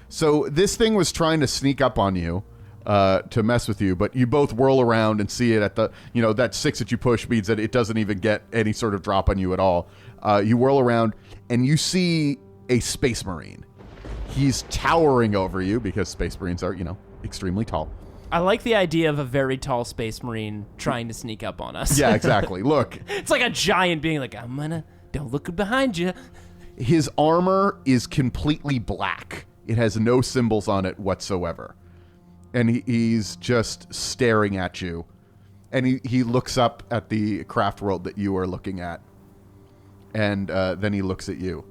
So this thing was trying to sneak up on you to mess with you, but you both whirl around and see it at the, that 6 that you push means that it doesn't even get any sort of drop on you at all. You whirl around, and you see a space marine. He's towering over you because space marines are, extremely tall. I like the idea of a very tall space marine trying to sneak up on us. Yeah, exactly. Look. It's like a giant being like, don't look behind you. His armor is completely black. It has no symbols on it whatsoever. And he's just staring at you. And he looks up at the craft world that you are looking at. And then he looks at you.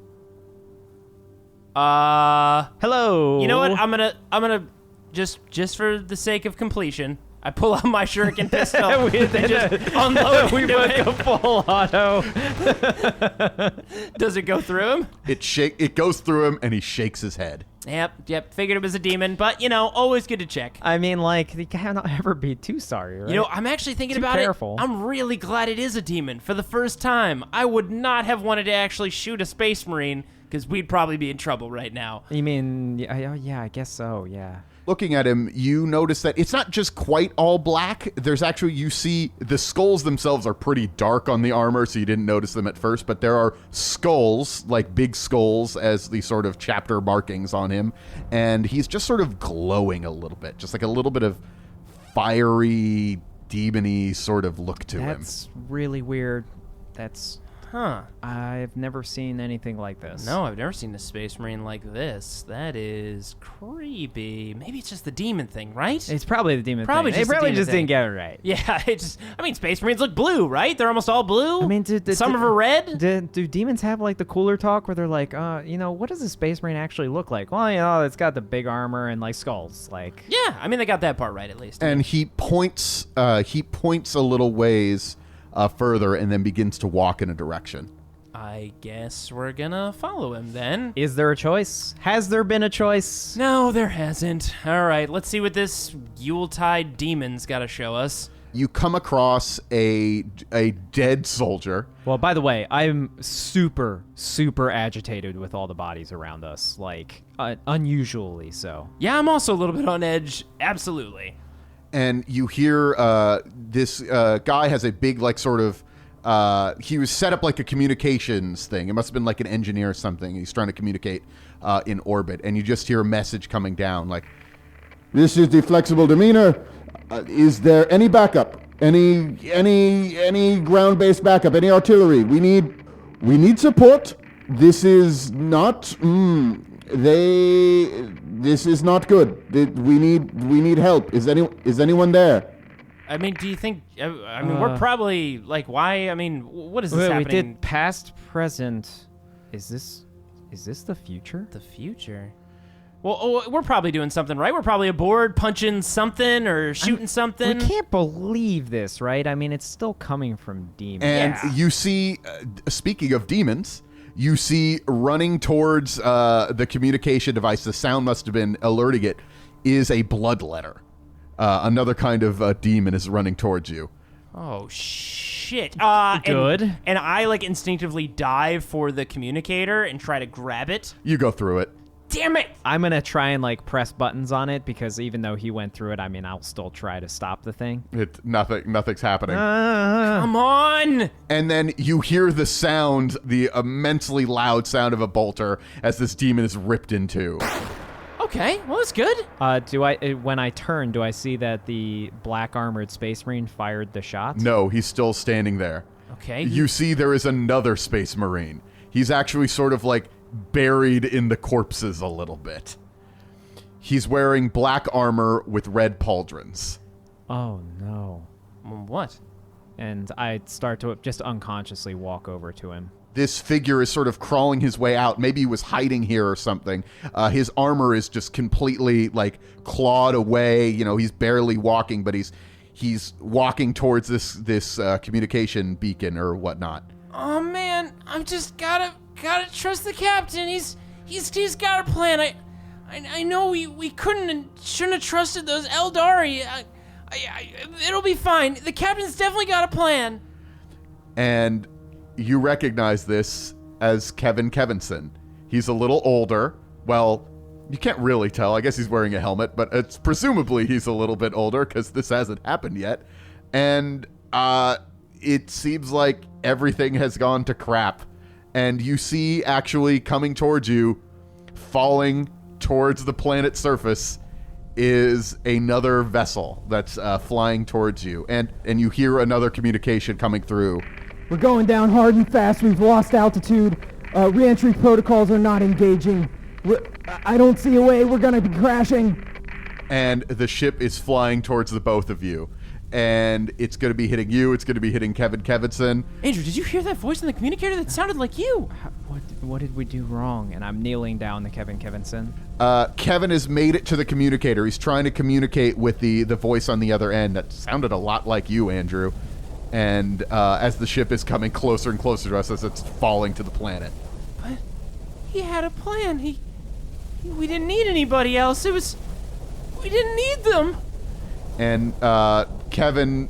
Hello. You know what? I'm gonna just for the sake of completion, I pull out my shuriken pistol and just unload We both go full auto. Does it go through him? It goes through him, and he shakes his head. Yep. Figured it was a demon, but always good to check. I mean, like, you cannot ever be too sorry, right? I'm actually thinking Too about careful. it. I'm really glad it is a demon. For the first time, I would not have wanted to actually shoot a space marine because we'd probably be in trouble right now. You mean, yeah, I guess so, yeah. Looking at him, you notice that it's not just quite all black. There's actually, you see, the skulls themselves are pretty dark on the armor, so you didn't notice them at first, but there are skulls, like big skulls, as the sort of chapter markings on him, and he's just sort of glowing a little bit, just like a little bit of fiery demony sort of look to him. That's really weird. Huh. I've never seen anything like this. No, I've never seen a space marine like this. That is creepy. Maybe it's just the demon thing, right? It's probably the demon Probably thing. just They the probably demon just thing. didn't get it right. Yeah, space marines look blue, right? They're almost all blue. I mean, some of them are red. Do demons have like the cooler talk where they're like, what does a space marine actually look like? Well, it's got the big armor and like skulls, like. Yeah, I mean they got that part right at least. And he points a little ways further and then begins to walk in a direction. I guess we're gonna follow him then. Is there a choice? Has there been a choice? No, there hasn't. All right, let's see what this Yuletide demon's got to show us. You come across a dead soldier. Well, by the way, I'm super, super agitated with all the bodies around us, like unusually so. Yeah, I'm also a little bit on edge. Absolutely. And you hear this guy has a big, like, sort of, he was set up like a communications thing. It must have been like an engineer or something. He's trying to communicate in orbit. And you just hear a message coming down like, This is the flexible demeanor. Is there any backup? Any ground-based backup? Any artillery? We need support. This is not. This is not good. We need help. Is anyone there? I mean, do you think? I mean, we're probably like, why? I mean, what is this We happening? did past, present. Is this the future? The future. Well, we're probably doing something, right? We're probably aboard, punching something or shooting something. We can't believe this, right? I mean, it's still coming from demons. and Yeah. you see, speaking of demons, you see running towards the communication device, the sound must have been alerting it, is a blood letter. Another kind of demon is running towards you. Oh shit! Good. And I like instinctively dive for the communicator and try to grab it. You go through it. Damn it! I'm gonna try and like press buttons on it because even though he went through it, I mean, I'll still try to stop the thing. Nothing's happening. Come on! And then you hear the sound, the immensely loud sound of a bolter as this demon is ripped in two. Okay, well that's good. When I turn, do I see that the black armored space marine fired the shot? No, he's still standing there. Okay. You see there is another space marine. He's actually sort of like buried in the corpses a little bit. He's wearing black armor with red pauldrons. Oh no. What? And I start to just unconsciously walk over to him. This figure is sort of crawling his way out. Maybe he was hiding here or something. His armor is just completely like clawed away. You know, he's barely walking, but he's walking towards this communication beacon or whatnot. Oh man, I'm just gotta trust the captain. He's got a plan. I know we couldn't and shouldn't have trusted those Aeldari. It'll be fine. The captain's definitely got a plan. And you recognize this as Kevin Kevinson. He's a little older. Well, you can't really tell. I guess he's wearing a helmet, but it's presumably he's a little bit older because this hasn't happened yet. And it seems like everything has gone to crap. And you see actually coming towards you, falling towards the planet's surface, is another vessel that's flying towards you. And you hear another communication coming through. We're going down hard and fast. We've lost altitude. Re-entry protocols are not engaging. I don't see a way. We're going to be crashing. And the ship is flying towards the both of you. And it's going to be hitting you. It's going to be hitting Kevin Kevinson. Andrew, did you hear that voice in the communicator? That sounded like you. What did we do wrong? And I'm kneeling down to Kevin Kevinson. Kevin has made it to the communicator. He's trying to communicate with the voice on the other end. That sounded a lot like you, Andrew. And as the ship is coming closer and closer to us as it's falling to the planet. But he had a plan. We didn't need anybody else. We didn't need them. And Kevin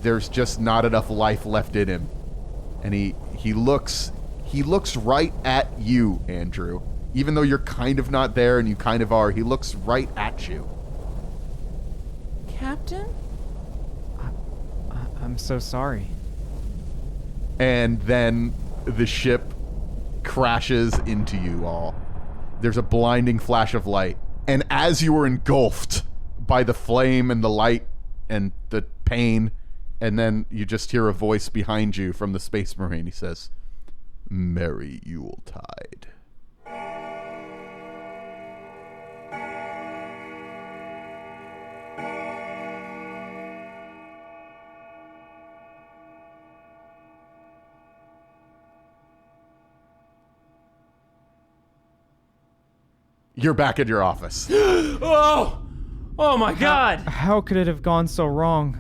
there's just not enough life left in him. And he looks right at you, Andrew. Even though you're kind of not there and you kind of are, he looks right at you. Captain? I'm so sorry. And then the ship crashes into you all. There's a blinding flash of light. And as you were engulfed by the flame and the light and the pain, and then you just hear a voice behind you from the Space Marine. He says, "Merry Yuletide." You're back at your office. Oh my God! How could it have gone so wrong?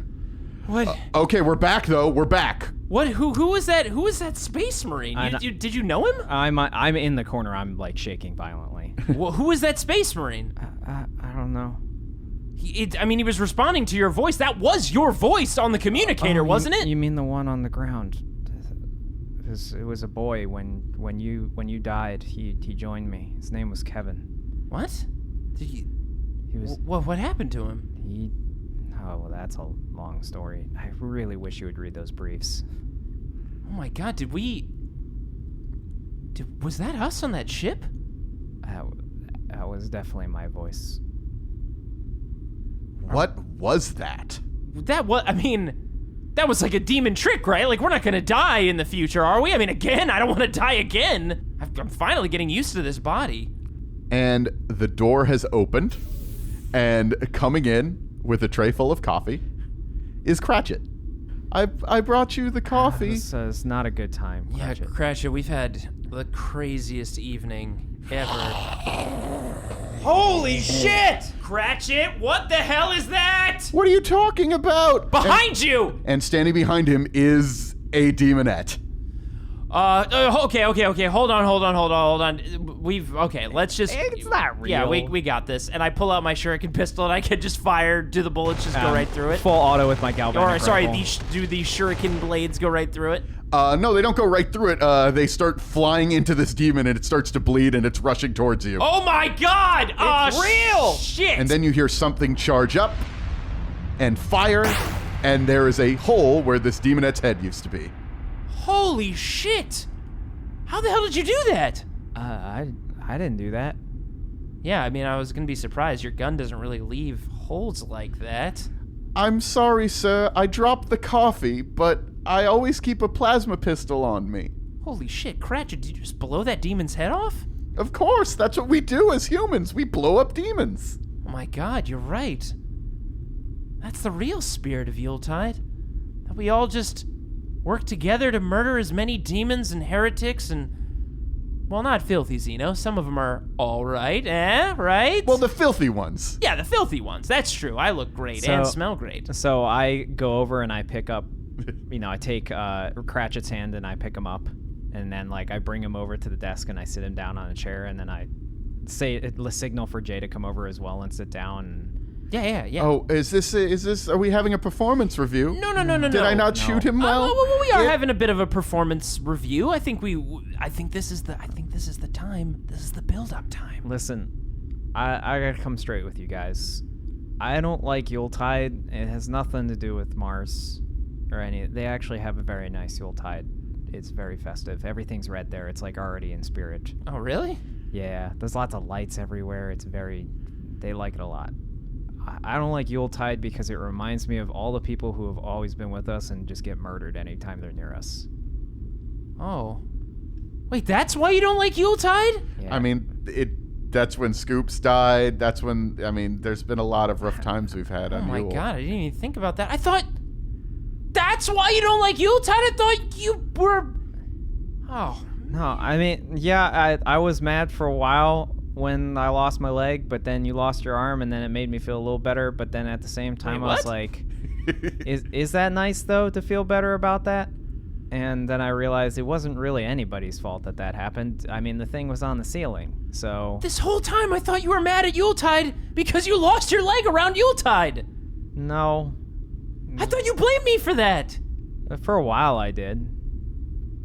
What? Okay, we're back though. We're back. What? Who was that? Who was that Space Marine? Did you know him? I'm in the corner. I'm like shaking violently. Who was that Space Marine? I don't know. He was responding to your voice. That was your voice on the communicator, wasn't it? You mean the one on the ground? It was a boy. When you died, he joined me. His name was Kevin. What? He was. What happened to him? Oh, well, that's a long story. I really wish you would read those briefs. Oh my God! Was that us on that ship? That was definitely my voice. What was that? That was like a demon trick, right? Like, we're not gonna die in the future, are we? Again, I don't want to die again. I'm finally getting used to this body. And the door has opened, and coming in with a tray full of coffee is Cratchit. I brought you the coffee. This is not a good time. Yeah, Cratchit, we've had the craziest evening ever. Holy shit! Cratchit, what the hell is that? What are you talking about? Behind you! And standing behind him is a demonette. Okay. Hold on. Let's just. It's not real. Yeah, we got this. And I pull out my shuriken pistol and I can just fire. Do the bullets just go right through it? Full auto with my galvanic Or, sorry, rifle. do these shuriken blades go right through it? No, they don't go right through it. They start flying into this demon and it starts to bleed and it's rushing towards you. Oh my God! It's real! Shit! And then you hear something charge up and fire, and there is a hole where this demonette's head used to be. Holy shit! How the hell did you do that? I didn't do that. Yeah, I was gonna be surprised. Your gun doesn't really leave holes like that. I'm sorry, sir. I dropped the coffee, but I always keep a plasma pistol on me. Holy shit, Cratchit, did you just blow that demon's head off? Of course, that's what we do as humans. We blow up demons. Oh my God, you're right. That's the real spirit of Yuletide. That we all just work together to murder as many demons and heretics and... Well, not filthy, Xeno. Some of them are all right, right? Well, the filthy ones. Yeah, the filthy ones. That's true. I look great and smell great. So I go over and I pick up, I take Cratchit's hand and I pick him up. And then, I bring him over to the desk and I sit him down on a chair. And then I signal for Jay to come over as well and sit down. And Yeah. Oh, is this, are we having a performance review? No. Did I not shoot him well? We are having a bit of a performance review. I think this is the time. This is the build-up time. Listen, I gotta come straight with you guys. I don't like Yuletide. It has nothing to do with Mars or any. They actually have a very nice Yuletide. It's very festive. Everything's red there. It's already in spirit. Oh, really? Yeah, there's lots of lights everywhere. They like it a lot. I don't like Yuletide because it reminds me of all the people who have always been with us and just get murdered anytime they're near us. Oh. Wait, that's why you don't like Yuletide? Yeah. That's when Scoops died. That's when, there's been a lot of rough times we've had on Yule. Oh my God, I didn't even think about that. I thought that's why you don't like Yuletide? I thought you were... Oh. No, I was mad for a while when I lost my leg, but then you lost your arm, and then it made me feel a little better, but then at the same time I was like, is that nice, though, to feel better about that? And then I realized it wasn't really anybody's fault that happened. The thing was on the ceiling, so... This whole time I thought you were mad at Yuletide because you lost your leg around Yuletide! No. I thought you blamed me for that! For a while I did.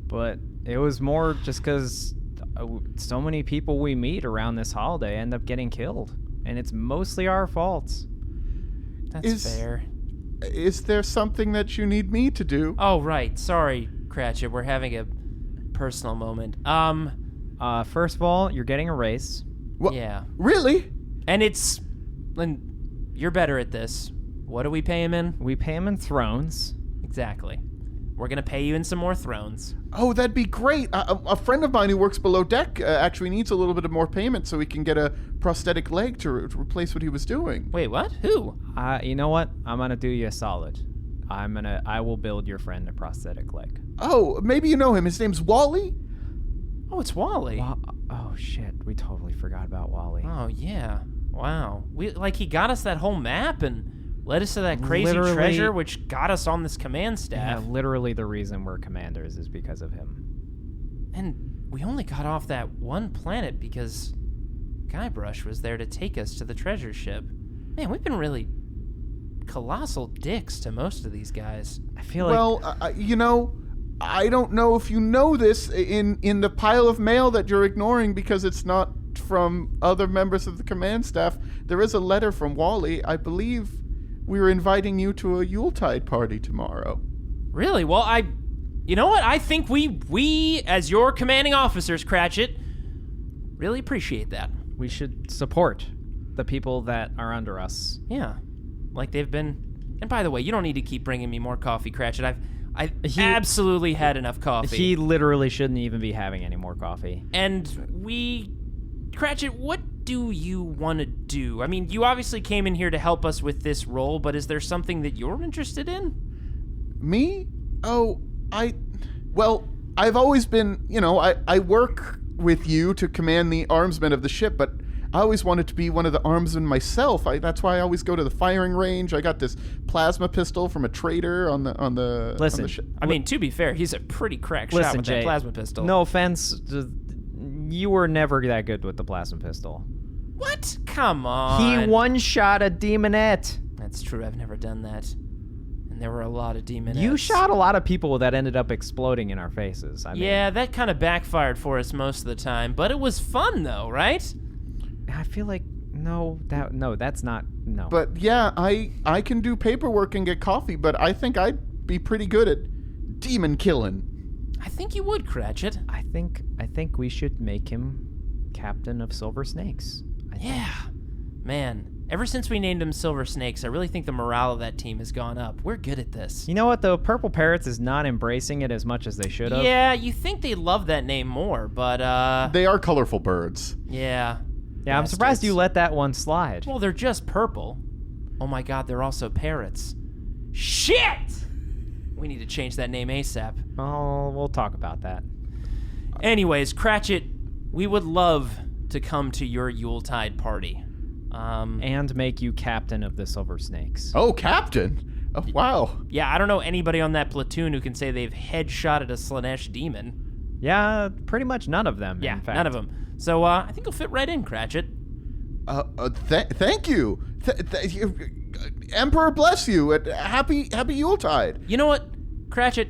But it was more just because so many people we meet around this holiday end up getting killed. And it's mostly our faults. That's fair. Is there something that you need me to do? Oh, right. Sorry, Cratchit. We're having a personal moment. First of all, you're getting a raise. What? Yeah. Really? And you're better at this. What do we pay him in? We pay him in thrones. Exactly. We're going to pay you in some more thrones. Oh, that'd be great. A friend of mine who works below deck actually needs a little bit of more payment so he can get a prosthetic leg to replace what he was doing. Wait, what? Who? You know what? I'm gonna do you a solid. I will build your friend a prosthetic leg. Oh, maybe you know him. His name's Wally? Oh, it's Wally. Oh shit, we totally forgot about Wally. Oh, yeah. Wow. He got us that whole map and led us to that crazy Literally- treasure, which got us on this command Yeah, staff. literally the reason we're commanders is because of him. And we only got off that one planet because Guybrush was there to take us to the treasure ship. Man, we've been really colossal dicks to most of these guys. I feel like Well, I don't know if you know this. In the pile of mail that you're ignoring because it's not from other members of the command staff, there is a letter from Wally. I believe we were inviting you to a Yuletide party tomorrow. Really? Well, you know what? I think we as your commanding officers, Cratchit, really appreciate that. we should support the people that are under us. Yeah. Like they've been. And by the way, you don't need to keep bringing me more coffee, Cratchit. I've absolutely had enough coffee. He literally shouldn't even be having any more coffee. And Cratchit, what do you want to do? I mean, you obviously came in here to help us with this role, but is there something that you're interested in? Me? Oh, I've always been, I work with you to command the armsmen of the ship, but I always wanted to be one of the armsmen myself. That's why I always go to the firing range. I got this plasma pistol from a trader on the Listen, on the ship. I mean, to be fair, he's a pretty crack shot Listen, with Jay, that plasma pistol. No offense, you were never that good with the plasma pistol. What? Come on. He one-shot a demonette. That's true. I've never done that. And there were a lot of demons. You shot a lot of people that ended up exploding in our faces. I mean, Yeah, that kind of backfired for us most of the time, but it was fun though, right? I feel like that's not no. But yeah, I can do paperwork and get coffee, but I think I'd be pretty good at demon killing. I think you would, Cratchit. I think we should make him captain of Silver Snakes. Yeah. Man, ever since we named him Silver Snakes, I really think the morale of that team has gone up. We're good at this. You know what though? Purple Parrots is not embracing it as much as they should have. Yeah, you think they love that name more, but They are colorful birds. yeah. Yeah, I'm surprised you let that one slide. Well, they're just purple. Oh my god, they're also parrots. Shit! We need to change that name ASAP. Oh, we'll talk about that. Anyways, Cratchit, we would love to come to your Yuletide party. And make you captain of the Silver Snakes. Oh, Captain! Oh, wow. Yeah, I don't know anybody on that platoon who can say they've headshotted a Slanesh demon. Yeah, pretty much none of them. Yeah, in fact. none of them. So I think you'll fit right in, Cratchit. Thank you. Emperor bless you. Happy Yuletide. You know what, Cratchit?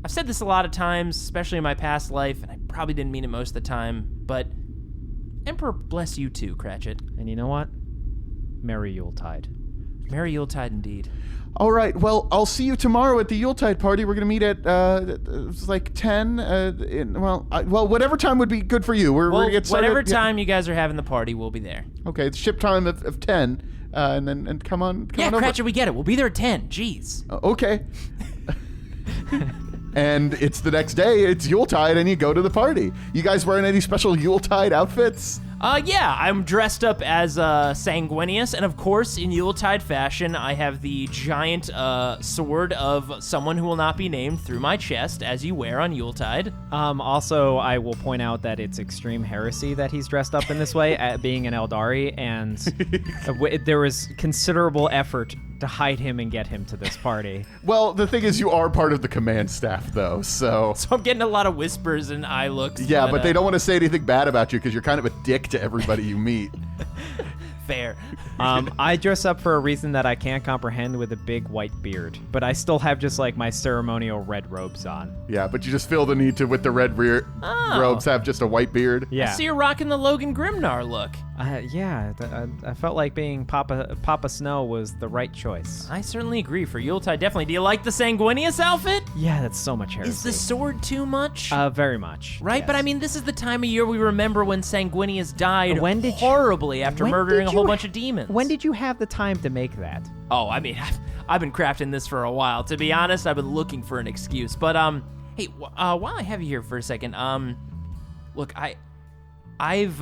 I've said this a lot of times, especially in my past life, and I probably didn't mean it most of the time, but Emperor bless you too, Cratchit. And you know what? Merry Yuletide. Merry Yuletide indeed. All right. Well, I'll see you tomorrow at the Yuletide party. We're gonna meet at it's like 10. Whatever time would be good for you. We're Well, gonna get started. whatever time you guys are having the party, we'll be there. Okay, it's ship time of 10, and come on. Yeah, on over. Cratchit, we get it. We'll be there at 10. Jeez. Okay. And it's the next day. It's Yuletide, and you go to the party. You guys wearing any special Yuletide outfits? Yeah, I'm dressed up as Sanguinius, and of course, in Yuletide fashion, I have the giant sword of someone who will not be named through my chest, as you wear on Yuletide. Also, I will point out that it's extreme heresy that he's dressed up in this way, at being an Aeldari, and there was considerable effort to hide him and get him to this party. Well, the thing is, you are part of the command staff, though, so... So I'm getting a lot of whispers and eye looks. Yeah, but they don't want to say anything bad about you because you're kind of a dick to everybody you meet. Fair. I dress up for a reason that I can't comprehend with a big white beard, but I still have just like my ceremonial red robes on. Yeah, but you just feel the need to, with the red robes, have just a white beard. Yeah. I see you're rocking the Logan Grimnar look. I felt like being Papa Snow was the right choice. I certainly agree. For Yuletide, definitely. Do you like the Sanguinius outfit? Yeah, that's so much heresy. Is the sword too much? Very much. Right, yes. but I mean, this is the time of year we remember when Sanguinius died When did you- horribly after when murdering did a whole you bunch of demons. When did you have the time to make that? Oh, I mean, I've been crafting this for a while. To be honest, I've been looking for an excuse. But hey, while I have you here for a second, look, I've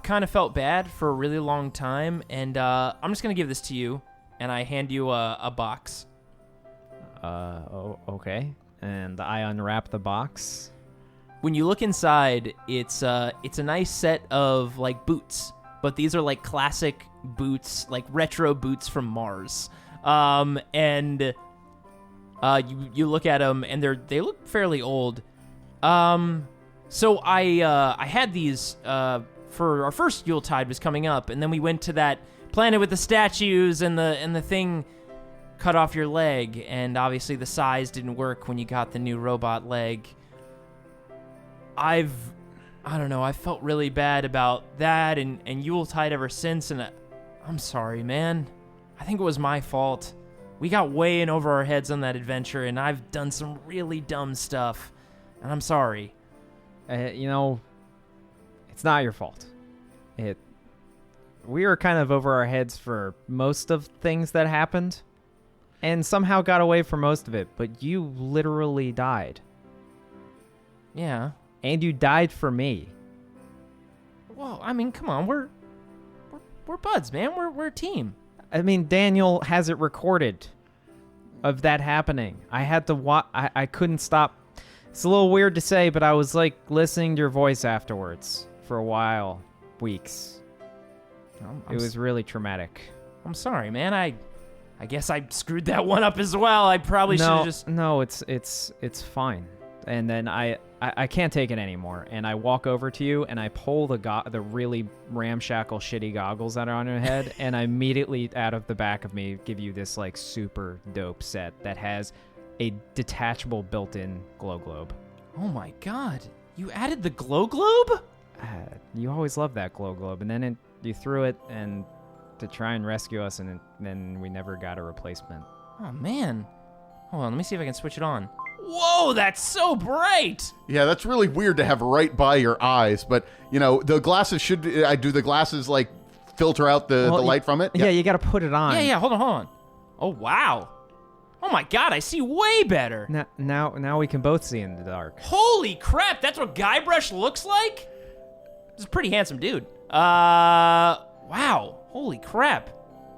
kind of felt bad for a really long time, and I'm just gonna give this to you, and I hand you a box. Okay. And I unwrap the box. When you look inside, it's a nice set of like boots, but these are like classic boots, like retro boots from Mars. And you look at them, and they look fairly old. So I had these for our first Yuletide was coming up, and then we went to that planet with the statues, and the thing cut off your leg, and obviously the size didn't work when you got the new robot leg. I don't know, I felt really bad about that and Yuletide ever since, and I'm sorry, man. I think it was my fault. We got way in over our heads on that adventure, and I've done some really dumb stuff, and I'm sorry. You know, it's not your fault. We were kind of over our heads for most of things that happened, and somehow got away from most of it, but you literally died. Yeah. And you died for me. Well, I mean, come on, we're buds, man. We're a team. I mean, Daniel has it recorded of that happening. I had to watch. I couldn't stop. It's a little weird to say, but I was like listening to your voice afterwards for a while, weeks. It was really traumatic. I'm sorry, man. I guess I screwed that one up as well. I probably should have just... No, it's fine. And then I can't take it anymore. And I walk over to you, and I pull the really ramshackle, shitty goggles that are on your head, and I immediately, out of the back of me, give you this, like, super dope set that has a detachable built-in glow globe. Oh, my God. You added the glow globe? You always loved that glow globe. And then you threw it and to try and rescue us, and then we never got a replacement. Oh, man. Hold on, let me see if I can switch it on. Whoa, that's so bright! Yeah, that's really weird to have right by your eyes, but, you know, the glasses should... do the glasses, like, filter out the light from it? Yeah, you gotta put it on. Yeah, hold on. Oh, wow. Oh, my God, I see way better. Now we can both see in the dark. Holy crap, that's what Guybrush looks like? This is a pretty handsome dude. Wow. Holy crap.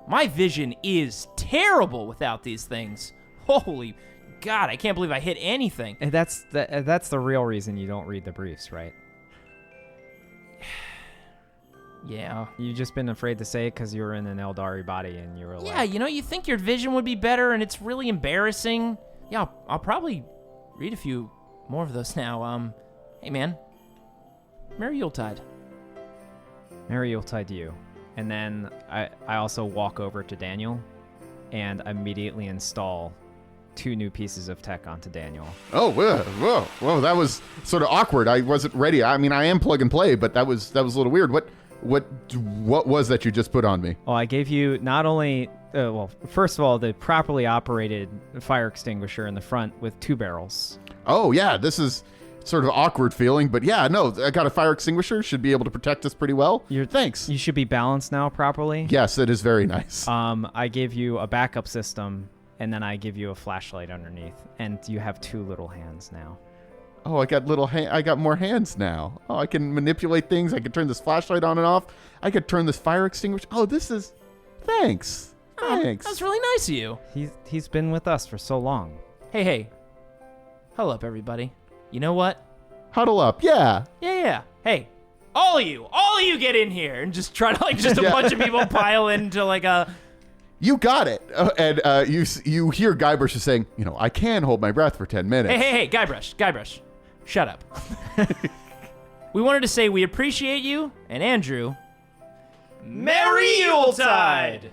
My vision is terrible without these things. Holy God, I can't believe I hit anything. And that's the real reason you don't read the briefs, right? Yeah. You've just been afraid to say it because you were in an Aeldari body and you were like... Yeah, you know, you think your vision would be better, and it's really embarrassing. Yeah, I'll probably read a few more of those now. Hey, man. Merry Yuletide. Merry Yuletide to you. And then I also walk over to Daniel and immediately install 2 new pieces of tech onto Daniel. Oh, whoa, that was sort of awkward. I wasn't ready. I mean, I am plug and play, but that was a little weird. What was that you just put on me? Well, I gave you not only, first of all, the properly operated fire extinguisher in the front with 2 barrels. Oh, yeah, this is sort of awkward feeling, but yeah, no, I got a fire extinguisher. Should be able to protect us pretty well. Thanks. You should be balanced now properly. Yes, it is very nice. I gave you a backup system, and then I give you a flashlight underneath, and you have 2 little hands now. Oh, I got more hands now. Oh, I can manipulate things. I can turn this flashlight on and off. I could turn this fire extinguisher. Oh, thanks. Thanks. That's really nice of you. He's been with us for so long. Hey. Huddle up, everybody. You know what? Huddle up, yeah. Yeah. Hey, all of you get in here and just try to, like, just a bunch of people pile into, like, a... You got it. And you hear Guybrush is saying, you know, I can hold my breath for 10 minutes. Hey, Guybrush. Shut up. We wanted to say we appreciate you, and Andrew, Merry Yuletide!